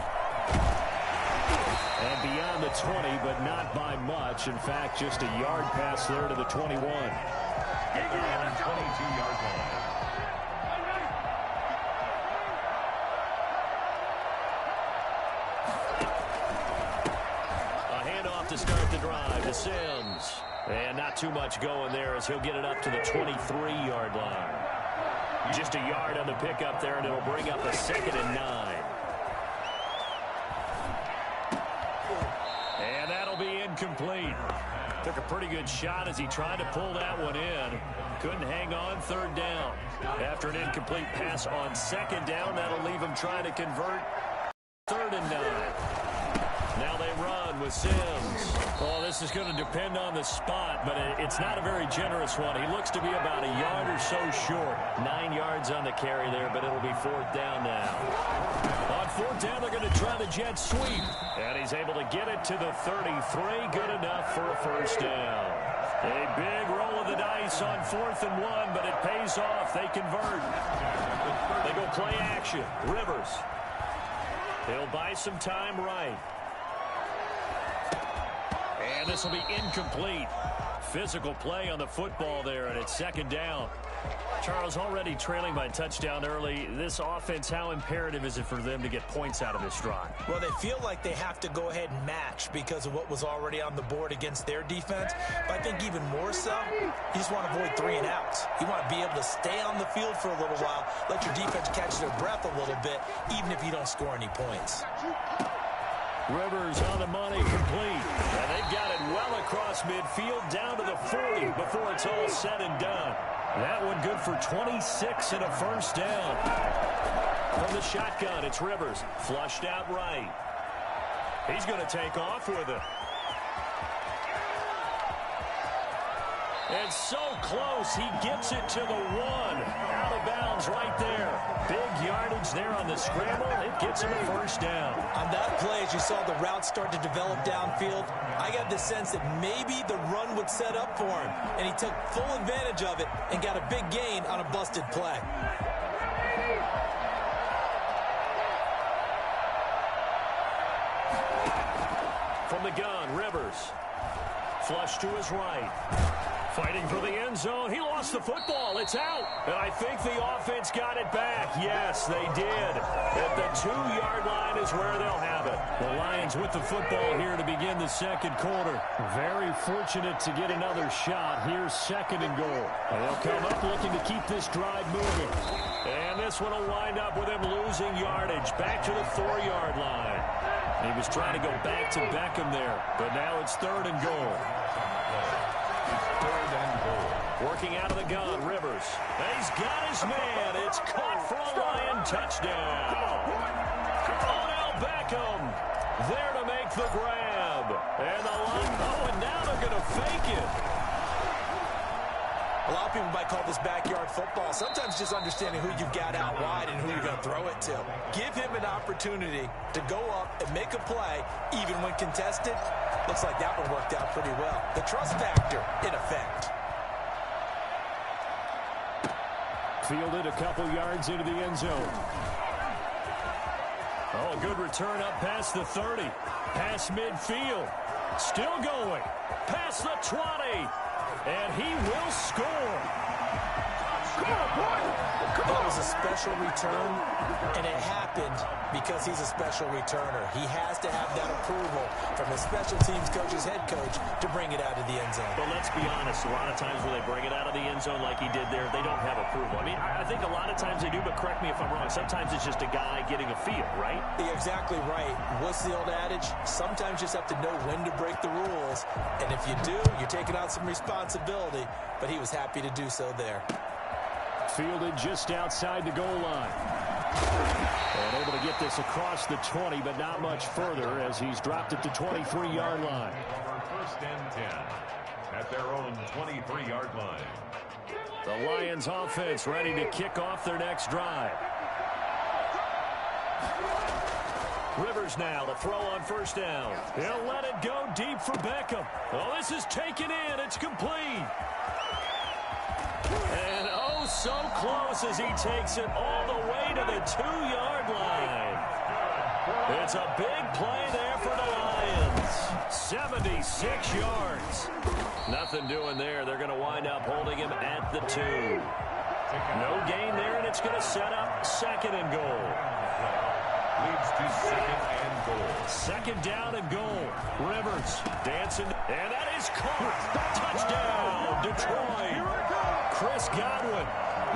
And beyond the 20, but not by much. In fact, just a yard pass there to the 21. 22-yard line. To start the drive to Sims. And not too much going there as he'll get it up to the 23-yard line. Just a yard on the pickup there, and it'll bring up a 2nd and 9. And that'll be incomplete. Took a pretty good shot as he tried to pull that one in. Couldn't hang on 3rd down. After an incomplete pass on 2nd down, that'll leave him trying to convert 3rd and 9. Now they run with Sims. Oh, this is going to depend on the spot, but it's not a very generous one. He looks to be about a yard or so short. 9 yards yards on the carry there, but it'll be 4th down now. On 4th down, they're going to try the jet sweep. And he's able to get it to the 33. Good enough for a 1st down. A big roll of the dice on 4th and 1, but it pays off. They convert. They go play action. Rivers. He'll buy some time right. And this will be incomplete. Physical play on the football there, and it's 2nd down. Charles, already trailing by a touchdown early. This offense, how imperative is it for them to get points out of this drive? Well, they feel like they have to go ahead and match because of what was already on the board against their defense. But I think even more so, you just want to avoid 3 and outs. You want to be able to stay on the field for a little while, let your defense catch their breath a little bit, even if you don't score any points. Rivers on the money, complete. And they've got it well across midfield, down to the 40 before it's all said and done. That one good for 26 and a 1st down. From the shotgun, it's Rivers. Flushed out right. He's going to take off with it. It's so close. He gets it to the 1. Out of bounds right there. Big yardage there on the scramble. It gets him a 1st down. On that play, as you saw the route start to develop downfield, I got the sense that maybe the run would set up for him. And he took full advantage of it and got a big gain on a busted play. From the gun, Rivers. Flush to his right. Fighting for the end zone. He lost the football. It's out. And I think the offense got it back. Yes, they did. At the 2-yard line is where they'll have it. The Lions with the football here to begin the 2nd quarter. Very fortunate to get another shot. Here's 2nd and goal. And they'll come up looking to keep this drive moving. And this one will wind up with him losing yardage. Back to the 4-yard line. He was trying to go back to Beckham there. But now it's 3rd and goal. 3rd and goal. Working out of the gun, Rivers. And he's got his man. It's caught for a Lion touchdown. Odell Beckham there to make the grab. And the Lions, and now they're going to fake it. A lot of people might call this backyard football. Sometimes just understanding who you've got out wide and who you're going to throw it to. Give him an opportunity to go up and make a play, even when contested. Looks like that one worked out pretty well. The trust factor in effect. Fielded a couple yards into the end zone. Oh, a good return up past the 30. Past midfield. Still going. Past the 20. And he will score. That was a special return, and it happened because he's a special returner. He has to have that approval from the special teams coach's head coach to bring it out of the end zone. But let's be honest, a lot of times when they bring it out of the end zone like he did there, they don't have approval. I mean, I think a lot of times they do, but correct me if I'm wrong. Sometimes it's just a guy getting a feel, right? You're exactly right. What's the old adage? Sometimes you just have to know when to break the rules. And if you do, you're taking on some responsibility. But he was happy to do so there. Fielded just outside the goal line. And able to get this across the 20, but not much further as he's dropped at the 23-yard line. For 1st and 10 at their own 23-yard line. The Lions offense ready to kick off their next drive. Rivers now to throw on 1st down. He'll let it go deep for Beckham. Oh, this is taken in. It's complete. And oh, so close as he takes it all the way to the 2-yard line. It's a big play there for the Lions. 76 yards. Nothing doing there. They're going to wind up holding him at the 2. No gain there, and it's going to set up 2nd and goal. Leads to 2nd and goal. 2nd down and goal. Rivers dancing, and that is caught. Touchdown, Detroit. Chris Godwin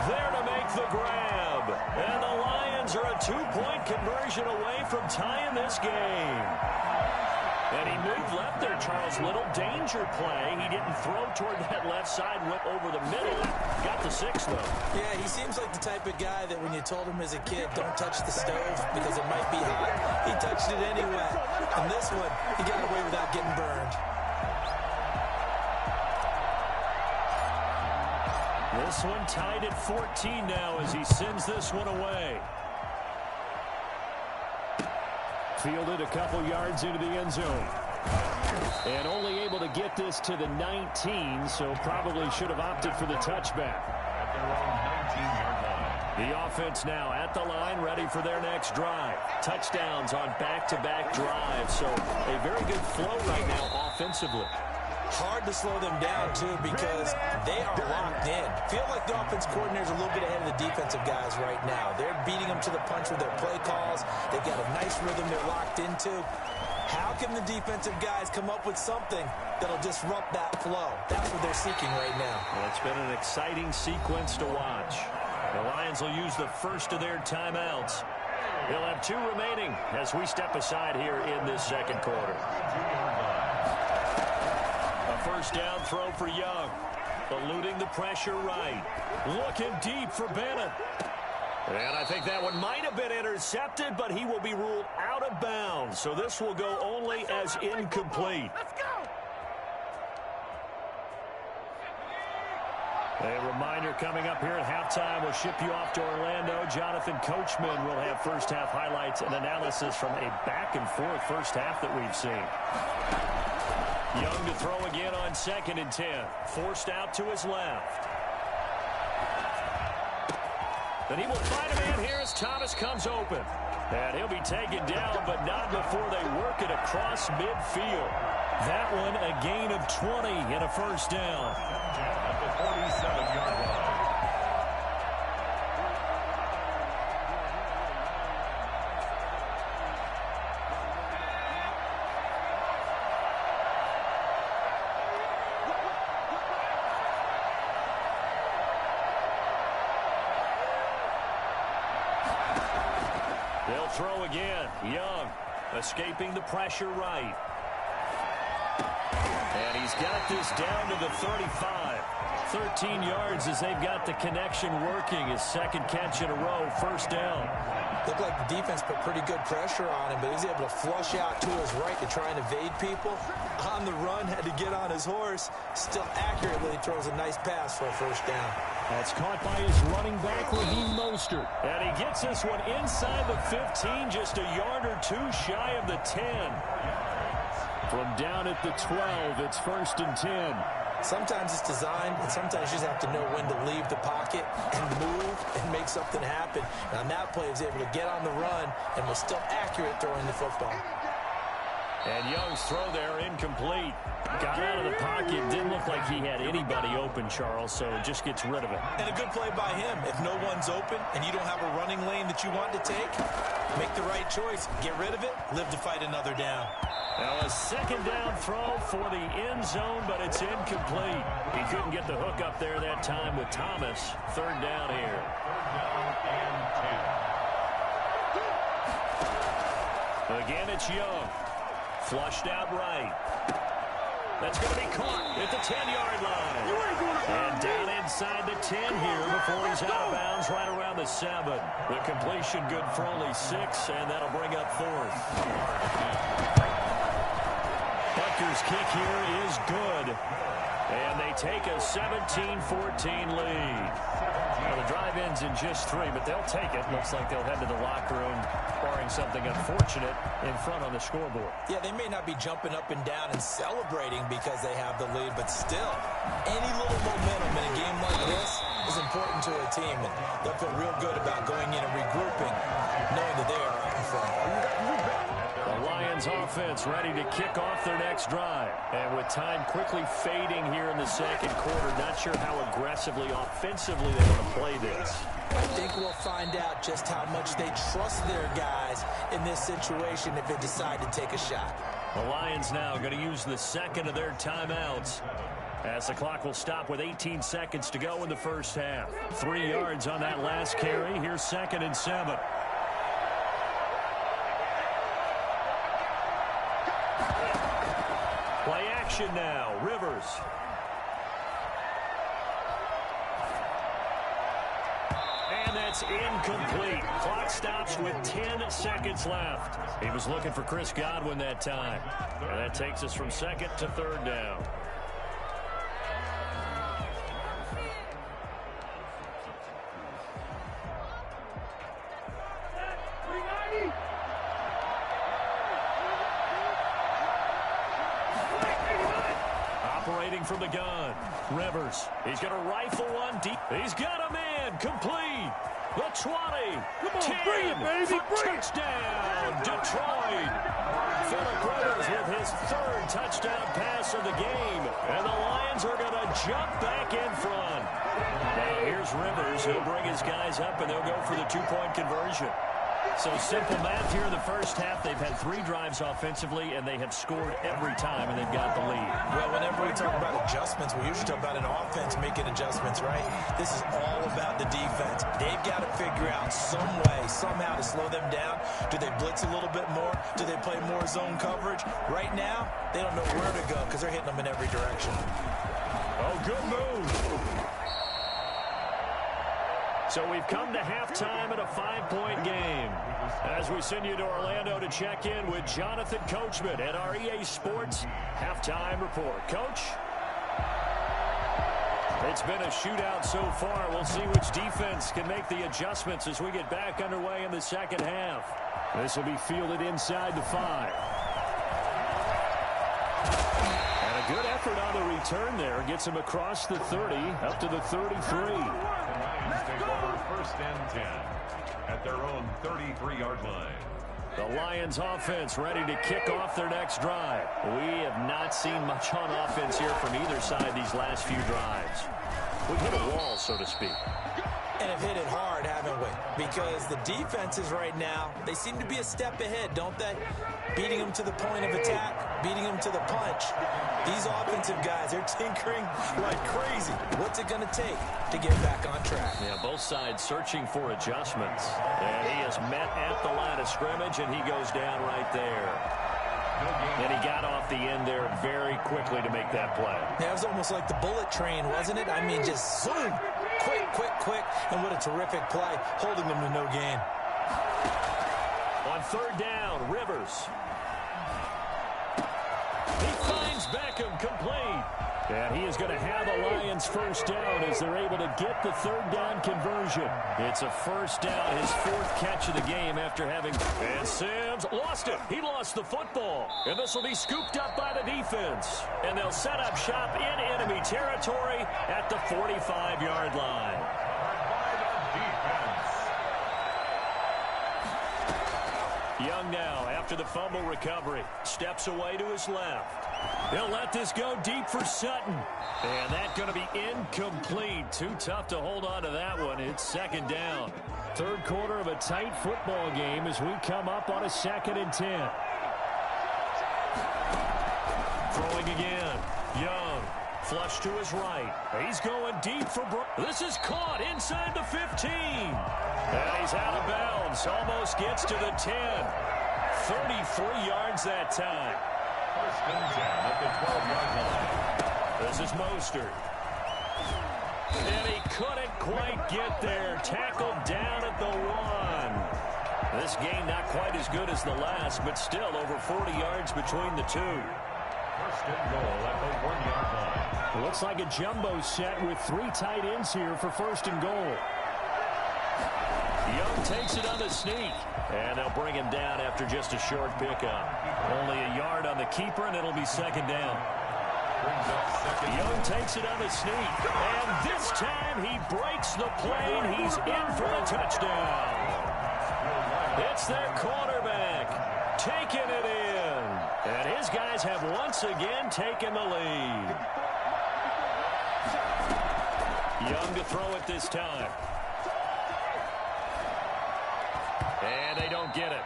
there to make the grab. And the Lions are a 2-point conversion away from tying this game. And he moved left there, Charles. Little danger play. He didn't throw toward that left side, went over the middle. Got the 6, though. Yeah, he seems like the type of guy that when you told him as a kid, don't touch the stove because it might be hot, he touched it anyway. And this one, he got away without getting burned. This one tied at 14 now as he sends this one away. Fielded a couple yards into the end zone. And only able to get this to the 19, so probably should have opted for the touchback. At their own 19-yard line. The offense now at the line, ready for their next drive. Touchdowns on back-to-back drives, so a very good flow right now offensively. Hard to slow them down, too, because they are locked in. Feel like the offense coordinator's a little bit ahead of the defensive guys right now. They're beating them to the punch with their play calls. They've got a nice rhythm they're locked into. How can the defensive guys come up with something that'll disrupt that flow? That's what they're seeking right now. Well, it's been an exciting sequence to watch. The Lions will use the first of their timeouts. They'll have 2 remaining as we step aside here in this second quarter. First down throw for Young. Eluding the pressure right. Looking deep for Bennett. And I think that one might have been intercepted, but he will be ruled out of bounds. So this will go only as incomplete. A reminder coming up here at halftime, we'll ship you off to Orlando. Jonathan Coachman will have first half highlights and analysis from a back-and-forth first half that we've seen. Young to throw again on 2nd and 10. Forced out to his left. And he will find a man here as Thomas comes open. And he'll be taken down, but not before they work it across midfield. That one a gain of 20 and a first down. At the 47-yard line. They'll throw again. Young escaping the pressure right. And he's got this down to the 35. 13 yards as they've got the connection working. His second catch in a row, first down. Looked like the defense put pretty good pressure on him, but he was able to flush out to his right to try and evade people. On the run, had to get on his horse. Still accurately throws a nice pass for a first down. That's caught by his running back, Raheem Mostert. And he gets this one inside the 15, just a yard or 2 shy of the 10. From down at the 12, it's 1st and 10. Sometimes it's designed, and sometimes you just have to know when to leave the pocket and move and make something happen. And on that play, he was able to get on the run and was still accurate throwing the football. And Young's throw there incomplete. Got out of the pocket. Didn't look like he had anybody open, Charles, so just gets rid of it. And a good play by him. If no one's open and you don't have a running lane that you want to take, make the right choice. Get rid of it. Live to fight another down. Now a second down throw for the end zone, but it's incomplete. He couldn't get the hook up there that time with Thomas. 3rd down here. Again, it's Young. Flushed out right. That's going to be caught at the 10-yard line. And down inside the 10 here before he's out of bounds right around the 7. The completion good for only 6, and that'll bring up 4th. Butker's kick here is good. And they take a 17-14 lead. Well, the drive ends in just 3, but they'll take it. Looks like they'll head to the locker room, barring something unfortunate in front on the scoreboard. Yeah, they may not be jumping up and down and celebrating because they have the lead, but still, any little momentum in a game like this is important to a team. And they'll feel real good about going in and regrouping, knowing that they are out in front. The Lions offense ready to kick off their next drive. And with time quickly fading here in the second quarter, not sure how aggressively, offensively they want to play this. I think we'll find out just how much they trust their guys in this situation if they decide to take a shot. The Lions now going to use the second of their timeouts as the clock will stop with 18 seconds to go in the first half. 3 yards on that last carry. Here's 2nd and 7. Play action now. Rivers. And that's incomplete. Clock stops with 10 seconds left. He was looking for Chris Godwin that time. And that takes us from 2nd to 3rd down. Returning from the gun, Rivers. He's going to rifle one deep. He's got a man complete. The 20, come on, 10, bring it, baby, touchdown, Detroit. Phillip Rivers with his third touchdown pass of the game, and the Lions are going to jump back in front. Now here's Rivers. He'll bring his guys up, and they'll go for the two-point conversion. So simple math here in the first half. They've had 3 drives offensively, and they have scored every time, and they've got the lead. Well, whenever we talk about adjustments, we usually talk about an offense making adjustments, right? This is all about the defense. They've got to figure out some way, somehow to slow them down. Do they blitz a little bit more? Do they play more zone coverage? Right now, they don't know where to go because they're hitting them in every direction. Oh, good move. So we've come to halftime in a 5-point game. As we send you to Orlando to check in with Jonathan Coachman at our EA Sports Halftime Report. Coach? It's been a shootout so far. We'll see which defense can make the adjustments as we get back underway in the second half. This will be fielded inside the 5. And a good effort on the return there. Gets him across the 30, up to the 33. Take over 1st and 10 at their own 33-yard line. The Lions offense ready to kick off their next drive. We have not seen much on offense here from either side these last few drives. We've hit a wall, so to speak. And have hit it hard, haven't we? Because the defenses right now, they seem to be a step ahead, don't they? Beating them to the point of attack, beating them to the punch. These offensive guys, they're tinkering like crazy. What's it going to take to get back on track? Yeah, both sides searching for adjustments. And he is met at the line of scrimmage, and he goes down right there. And he got off the end there very quickly to make that play. Yeah, it was almost like the bullet train, wasn't it? I mean, just zoom. Quick, quick, quick. And what a terrific play, holding them to no gain. On 3rd down, Rivers. He finds Beckham complete. And he is going to have the Lions 1st down as they're able to get the 3rd down conversion. It's a 1st down, his 4th catch of the game after having... And Sims lost it. He lost the football. And this will be scooped up by the defense. And they'll set up shop in enemy territory at the 45-yard line. Young now, after the fumble recovery, steps away to his left. He'll let this go deep for Sutton. And that's going to be incomplete. Too tough to hold on to that one. It's 2nd down. 3rd quarter of a tight football game as we come up on a 2nd and 10. Throwing again. Young. Flush to his right. He's going deep for this is caught inside the 15. And he's out of bounds. Almost gets to the 10. 33 yards that time. 1st and 10 at the 12-yard line. This is Mostert. And he couldn't quite get there. Tackled down at the 1. This game not quite as good as the last, but still over 40 yards between the two. 1st and goal at the 1-yard line. It looks like a jumbo set with 3 tight ends here for 1st and goal. Young takes it on the sneak. And they'll bring him down after just a short pickup. Only a yard on the keeper, and it'll be 2nd down. Young takes it on the sneak. And this time he breaks the plane. He's in for the touchdown. It's their quarterback taking it in. And his guys have once again taken the lead. Young to throw it this time. And they don't get it.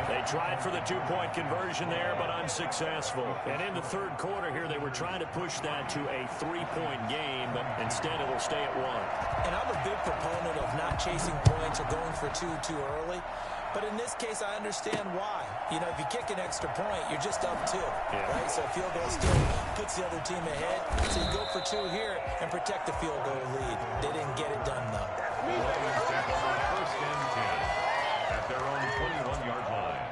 They tried for the 2-point conversion there, but unsuccessful. And in the 3rd quarter here, they were trying to push that to a 3-point game, but instead it will stay at 1. And I'm a big proponent of not chasing points or going for 2 too early. But in this case, I understand why. You know, if you kick an extra point, you're just up 2, right? So a field goal still puts the other team ahead. So you go for 2 here and protect the field goal lead. They didn't get it done, though. 1st and 10 at their own 21-yard line.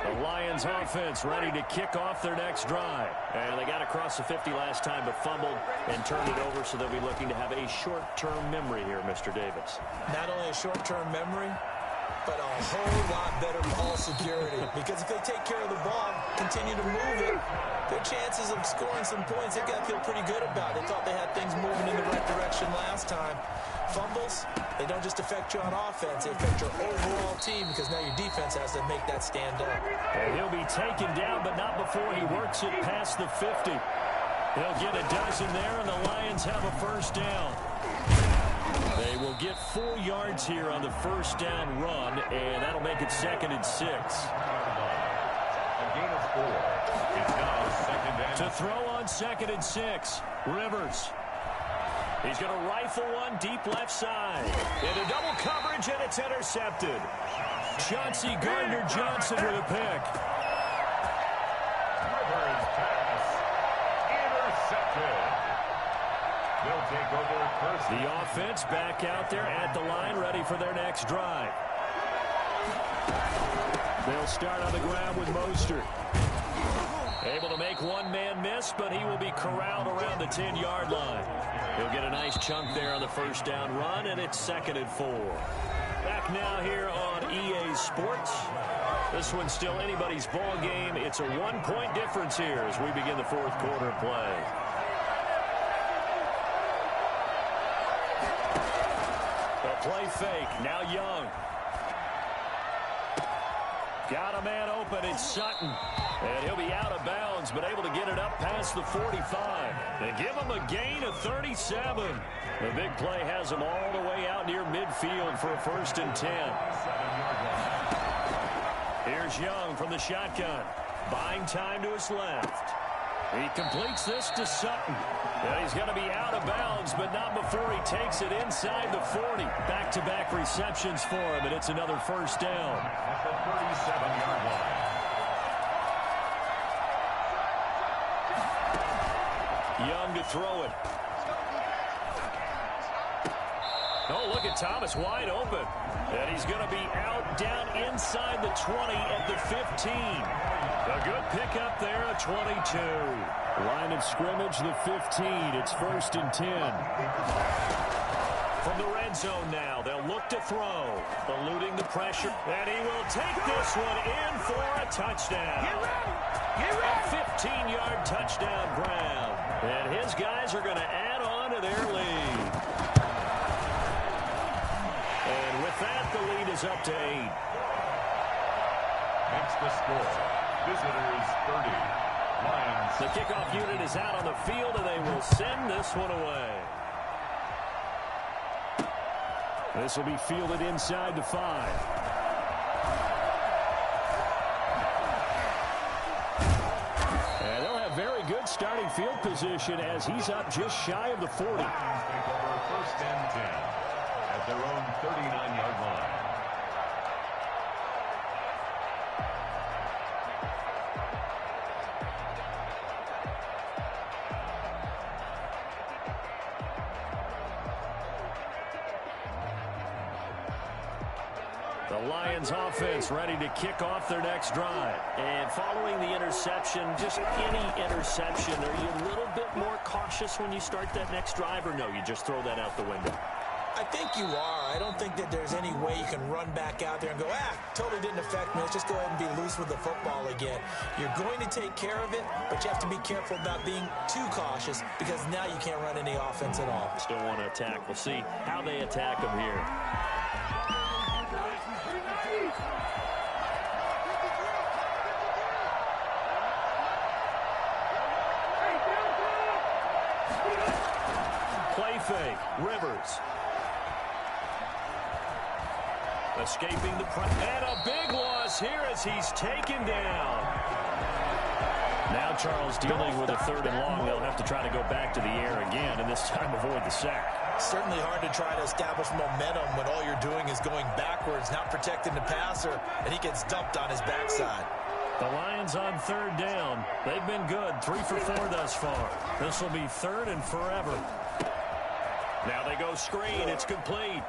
The Lions offense ready to kick off their next drive. And they got across the 50 last time, but fumbled and turned it over, so they'll be looking to have a short-term memory here, Mr. Davis. Not only a short-term memory, but a whole lot better ball security. Because if they take care of the ball, continue to move it, their chances of scoring some points, they've got to feel pretty good about. They thought they had things moving in the right direction last time. Fumbles, they don't just affect you on offense, they affect your overall team because now your defense has to make that stand up. And he'll be taken down, but not before he works it past the 50. He'll get a dozen there, and the Lions have a first down. They will get 4 yards here on the first down run, and that'll make it 2nd and 6. A gain of 4. It's now 2nd and 6. To throw on 2nd and 6, Rivers. He's going to rifle one deep left side. Into double coverage, and it's intercepted. Chauncey Gardner-Johnson with a pick. Rivers pass. Intercepted. They'll take over first. The offense back out there at the line, ready for their next drive. They'll start on the ground with Mostert. Able to make one man miss, but he will be corralled around the 10-yard line. He'll get a nice chunk there on the first down run, and it's 2nd and 4. Back now here on EA Sports. This one's still anybody's ball game. It's a 1-point difference here as we begin the 4th quarter play. The play fake. Now Young. Got a man open. It's Sutton. And he'll be out of bounds, but able to get it up past the 45. They give him a gain of 37. The big play has him all the way out near midfield for a 1st and 10. Here's Young from the shotgun. Buying time to his left. He completes this to Sutton. And he's going to be out of bounds, but not before he takes it inside the 40. Back-to-back receptions for him, and it's another first down. At the 37-yard line. Young to throw it. Oh, look at Thomas wide open. And he's going to be out down inside the 20 at the 15. A good pickup there at 22. Line of scrimmage, the 15. It's 1st and 10. From the red zone now, they'll look to throw. Eluding the pressure. And he will take this one in for a touchdown. Get ready! Get ready! A 15-yard touchdown grab. And his guys are going to add on to their lead. And with that, the lead is up to 8. Makes the score. Visitors 30. Lions. The kickoff unit is out on the field, and they will send this one away. This will be fielded inside the 5. And they'll have very good starting field position as he's up just shy of the 40. Lions take over 1st and 10 at their own 39-yard line. The Lions offense ready to kick off their next drive. And following the interception, just any interception, are you a little bit more cautious when you start that next drive, or no, you just throw that out the window? I think you are. I don't think that there's any way you can run back out there and go, totally didn't affect me. Let's just go ahead and be loose with the football again. You're going to take care of it, but you have to be careful about being too cautious because now you can't run any offense at all. Still want to attack. We'll see how they attack them here. Play fake. Rivers. Escaping the press. And a big loss here as he's taken down. Now Charles dealing with a 3rd and long. They'll have to try to go back to the air again, and this time avoid the sack. Certainly hard to try to establish momentum when all you're doing is going backwards, not protecting the passer, and he gets dumped on his backside. The Lions on 3rd down. They've been good. 3 for 4 thus far. This will be 3rd and forever. Now they go screen. It's complete.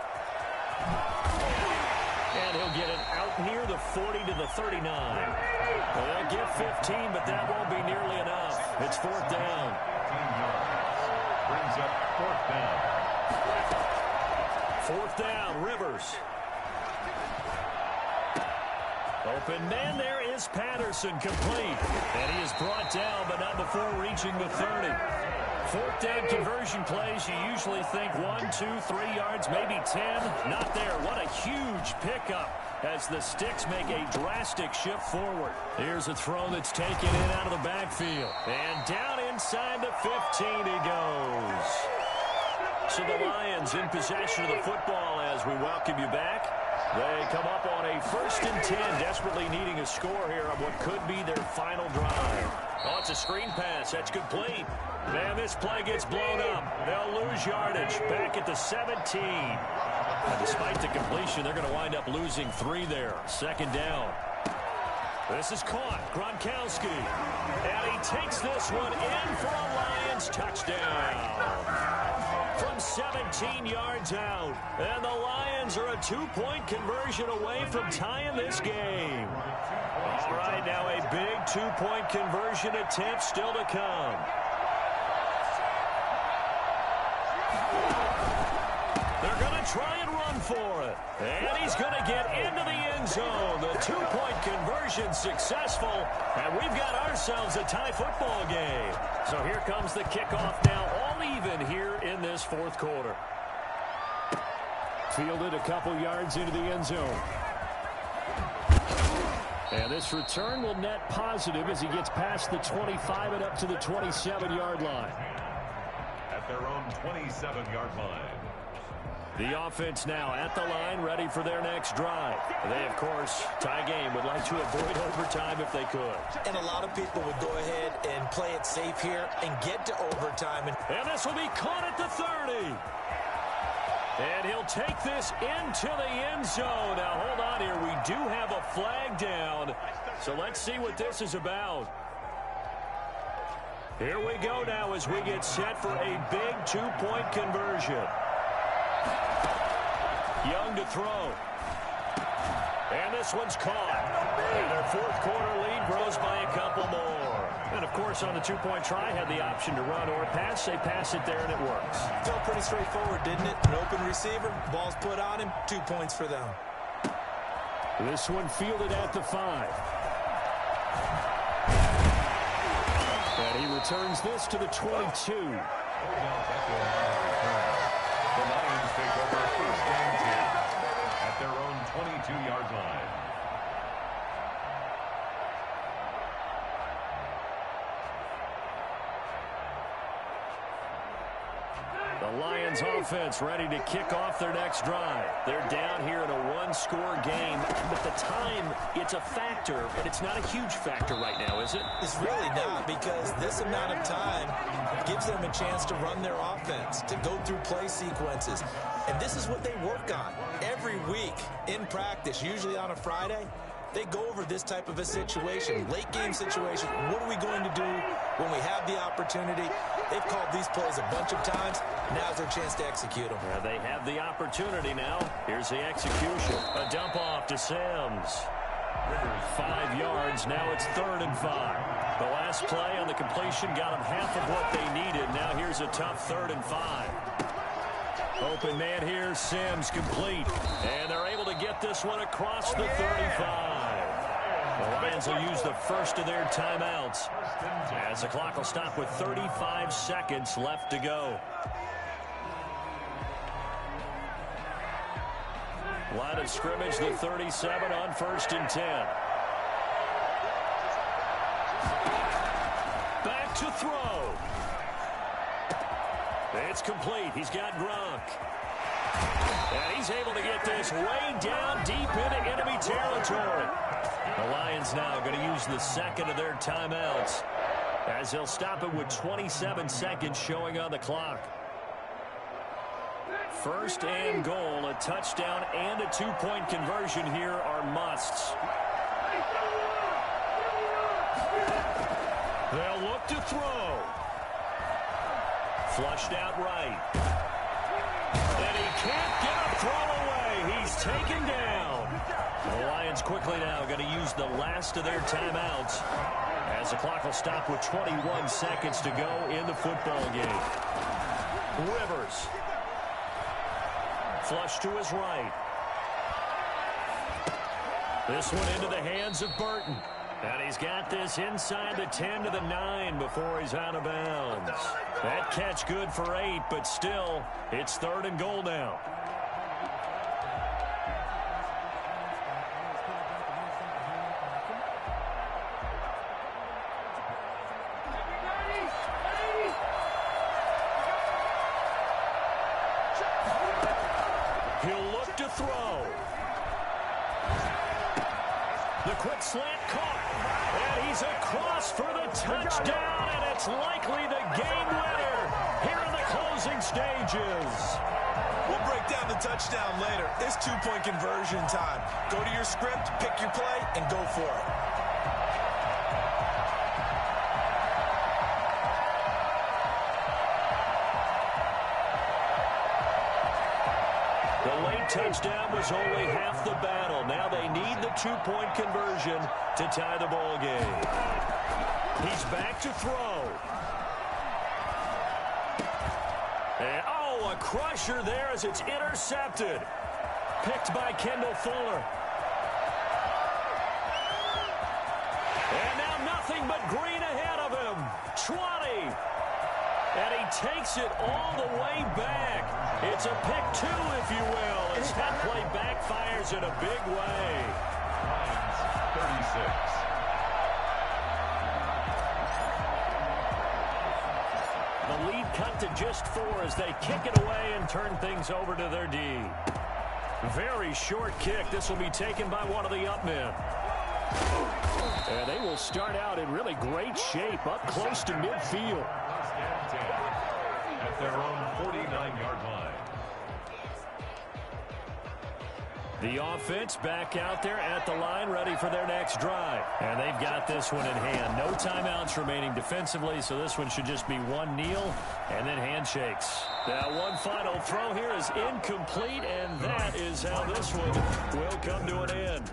And he'll get it out near the 40 to the 39. Well, they'll get 15, but that won't be nearly enough. It's 4th down. 15 yards. Brings up 4th down. 4th down, Rivers. Open man, there is Patterson, complete. And he is brought down, but not before reaching the 30. Fourth down conversion plays, you usually think 1, 2, 3 yards, maybe 10. Not there. What a huge pickup as the Sticks make a drastic shift forward. Here's a throw that's taken in out of the backfield. And down inside the 15 he goes. So the Lions in possession of the football as we welcome you back. They come up on a 1st and 10, desperately needing a score here on what could be their final drive. Oh, it's a screen pass. That's complete. Man, this play gets blown up. They'll lose yardage back at the 17. And despite the completion, they're going to wind up losing 3 there. 2nd down. This is caught. Gronkowski. And he takes this one in for a Lions touchdown. From 17 yards out. And the Lions are a 2-point conversion away from tying this game. All right, now a big 2-point conversion attempt still to come. They're going to try and run for it. And he's going to get into the end zone. The 2-point conversion successful. And we've got ourselves a tie football game. So here comes the kickoff now, all even here in this 4th quarter. Fielded a couple yards into the end zone. And this return will net positive as he gets past the 25 and up to the 27-yard line. At their own 27-yard line. The offense now at the line, ready for their next drive. They, of course, tie game, would like to avoid overtime if they could. And a lot of people would go ahead and play it safe here and get to overtime. And this will be caught at the 30. And he'll take this into the end zone. Now, hold on here. We do have a flag down. So let's see what this is about. Here we go now as we get set for a big 2-point conversion. Young to throw. And this one's caught. And their 4th quarter lead grows by a couple more. And, of course, on the 2-point try, had the option to run or pass. They pass it there, and it works. Felt pretty straightforward, didn't it? An open receiver, ball's put on him, 2 points for them. This one fielded at the 5. And he returns this to the 22. The Lions take over 1st and 10 at their own 22-yard line. The Lions offense ready to kick off their next drive. They're down here in a 1-score game, but the time, it's a factor, but it's not a huge factor right now, is it? It's really not, because this amount of time gives them a chance to run their offense, to go through play sequences. And this is what they work on every week in practice, usually on a Friday. They go over this type of a situation, late game situation. What are we going to do when we have the opportunity? They've called these plays a bunch of times. Now's their chance to execute them. Yeah, they have the opportunity now. Here's the execution. A dump off to Sims. 5 yards. Now it's 3rd and 5. The last play on the completion got them half of what they needed. Now here's a tough 3rd and 5. Open man here, Sims complete. And they're able to get this one across the 35. The Lions will use the first of their timeouts as the clock will stop with 35 seconds left to go. Line of scrimmage, the 37 on 1st and 10. Back to throw. It's complete. He's got Gronk. And he's able to get this way down deep into enemy territory. The Lions now going to use the 2nd of their timeouts as they'll stop it with 27 seconds showing on the clock. 1st and goal, a touchdown and a 2-point conversion here are musts. They'll look to throw. Flushed out right. And he can't get a throw away. He's taken down. The Lions quickly now going to use the last of their timeouts as the clock will stop with 21 seconds to go in the football game. Rivers. Flush to his right. This one into the hands of Burton. And he's got this inside the 10 to the 9 before he's out of bounds. That catch good for 8, but still, it's 3rd and goal now. He'll look to throw. The quick slant caught. And he's across for the touchdown, and it's likely the game winner here in the closing stages. We'll break down the touchdown later. It's 2-point conversion time. Go to your script, pick your play, and go for it. The late touchdown was only half the battle. Now they need the 2-point conversion to tie the ball game. He's back to throw. And, a crusher there as it's intercepted. Picked by Kendall Fuller. And now nothing but green ahead of him. 20. And he takes it all the way back. It's a pick 2, if you will, as that play backfires in a big way. Lions 36. The lead cut to just 4 as they kick it away and turn things over to their D. Very short kick. This will be taken by one of the up men. And they will start out in really great shape up close to midfield. At their own 49-yard line. The offense back out there at the line, ready for their next drive. And they've got this one in hand. No timeouts remaining defensively, so this one should just be one kneel and then handshakes. Now one final throw here is incomplete, and that is how this one will come to an end.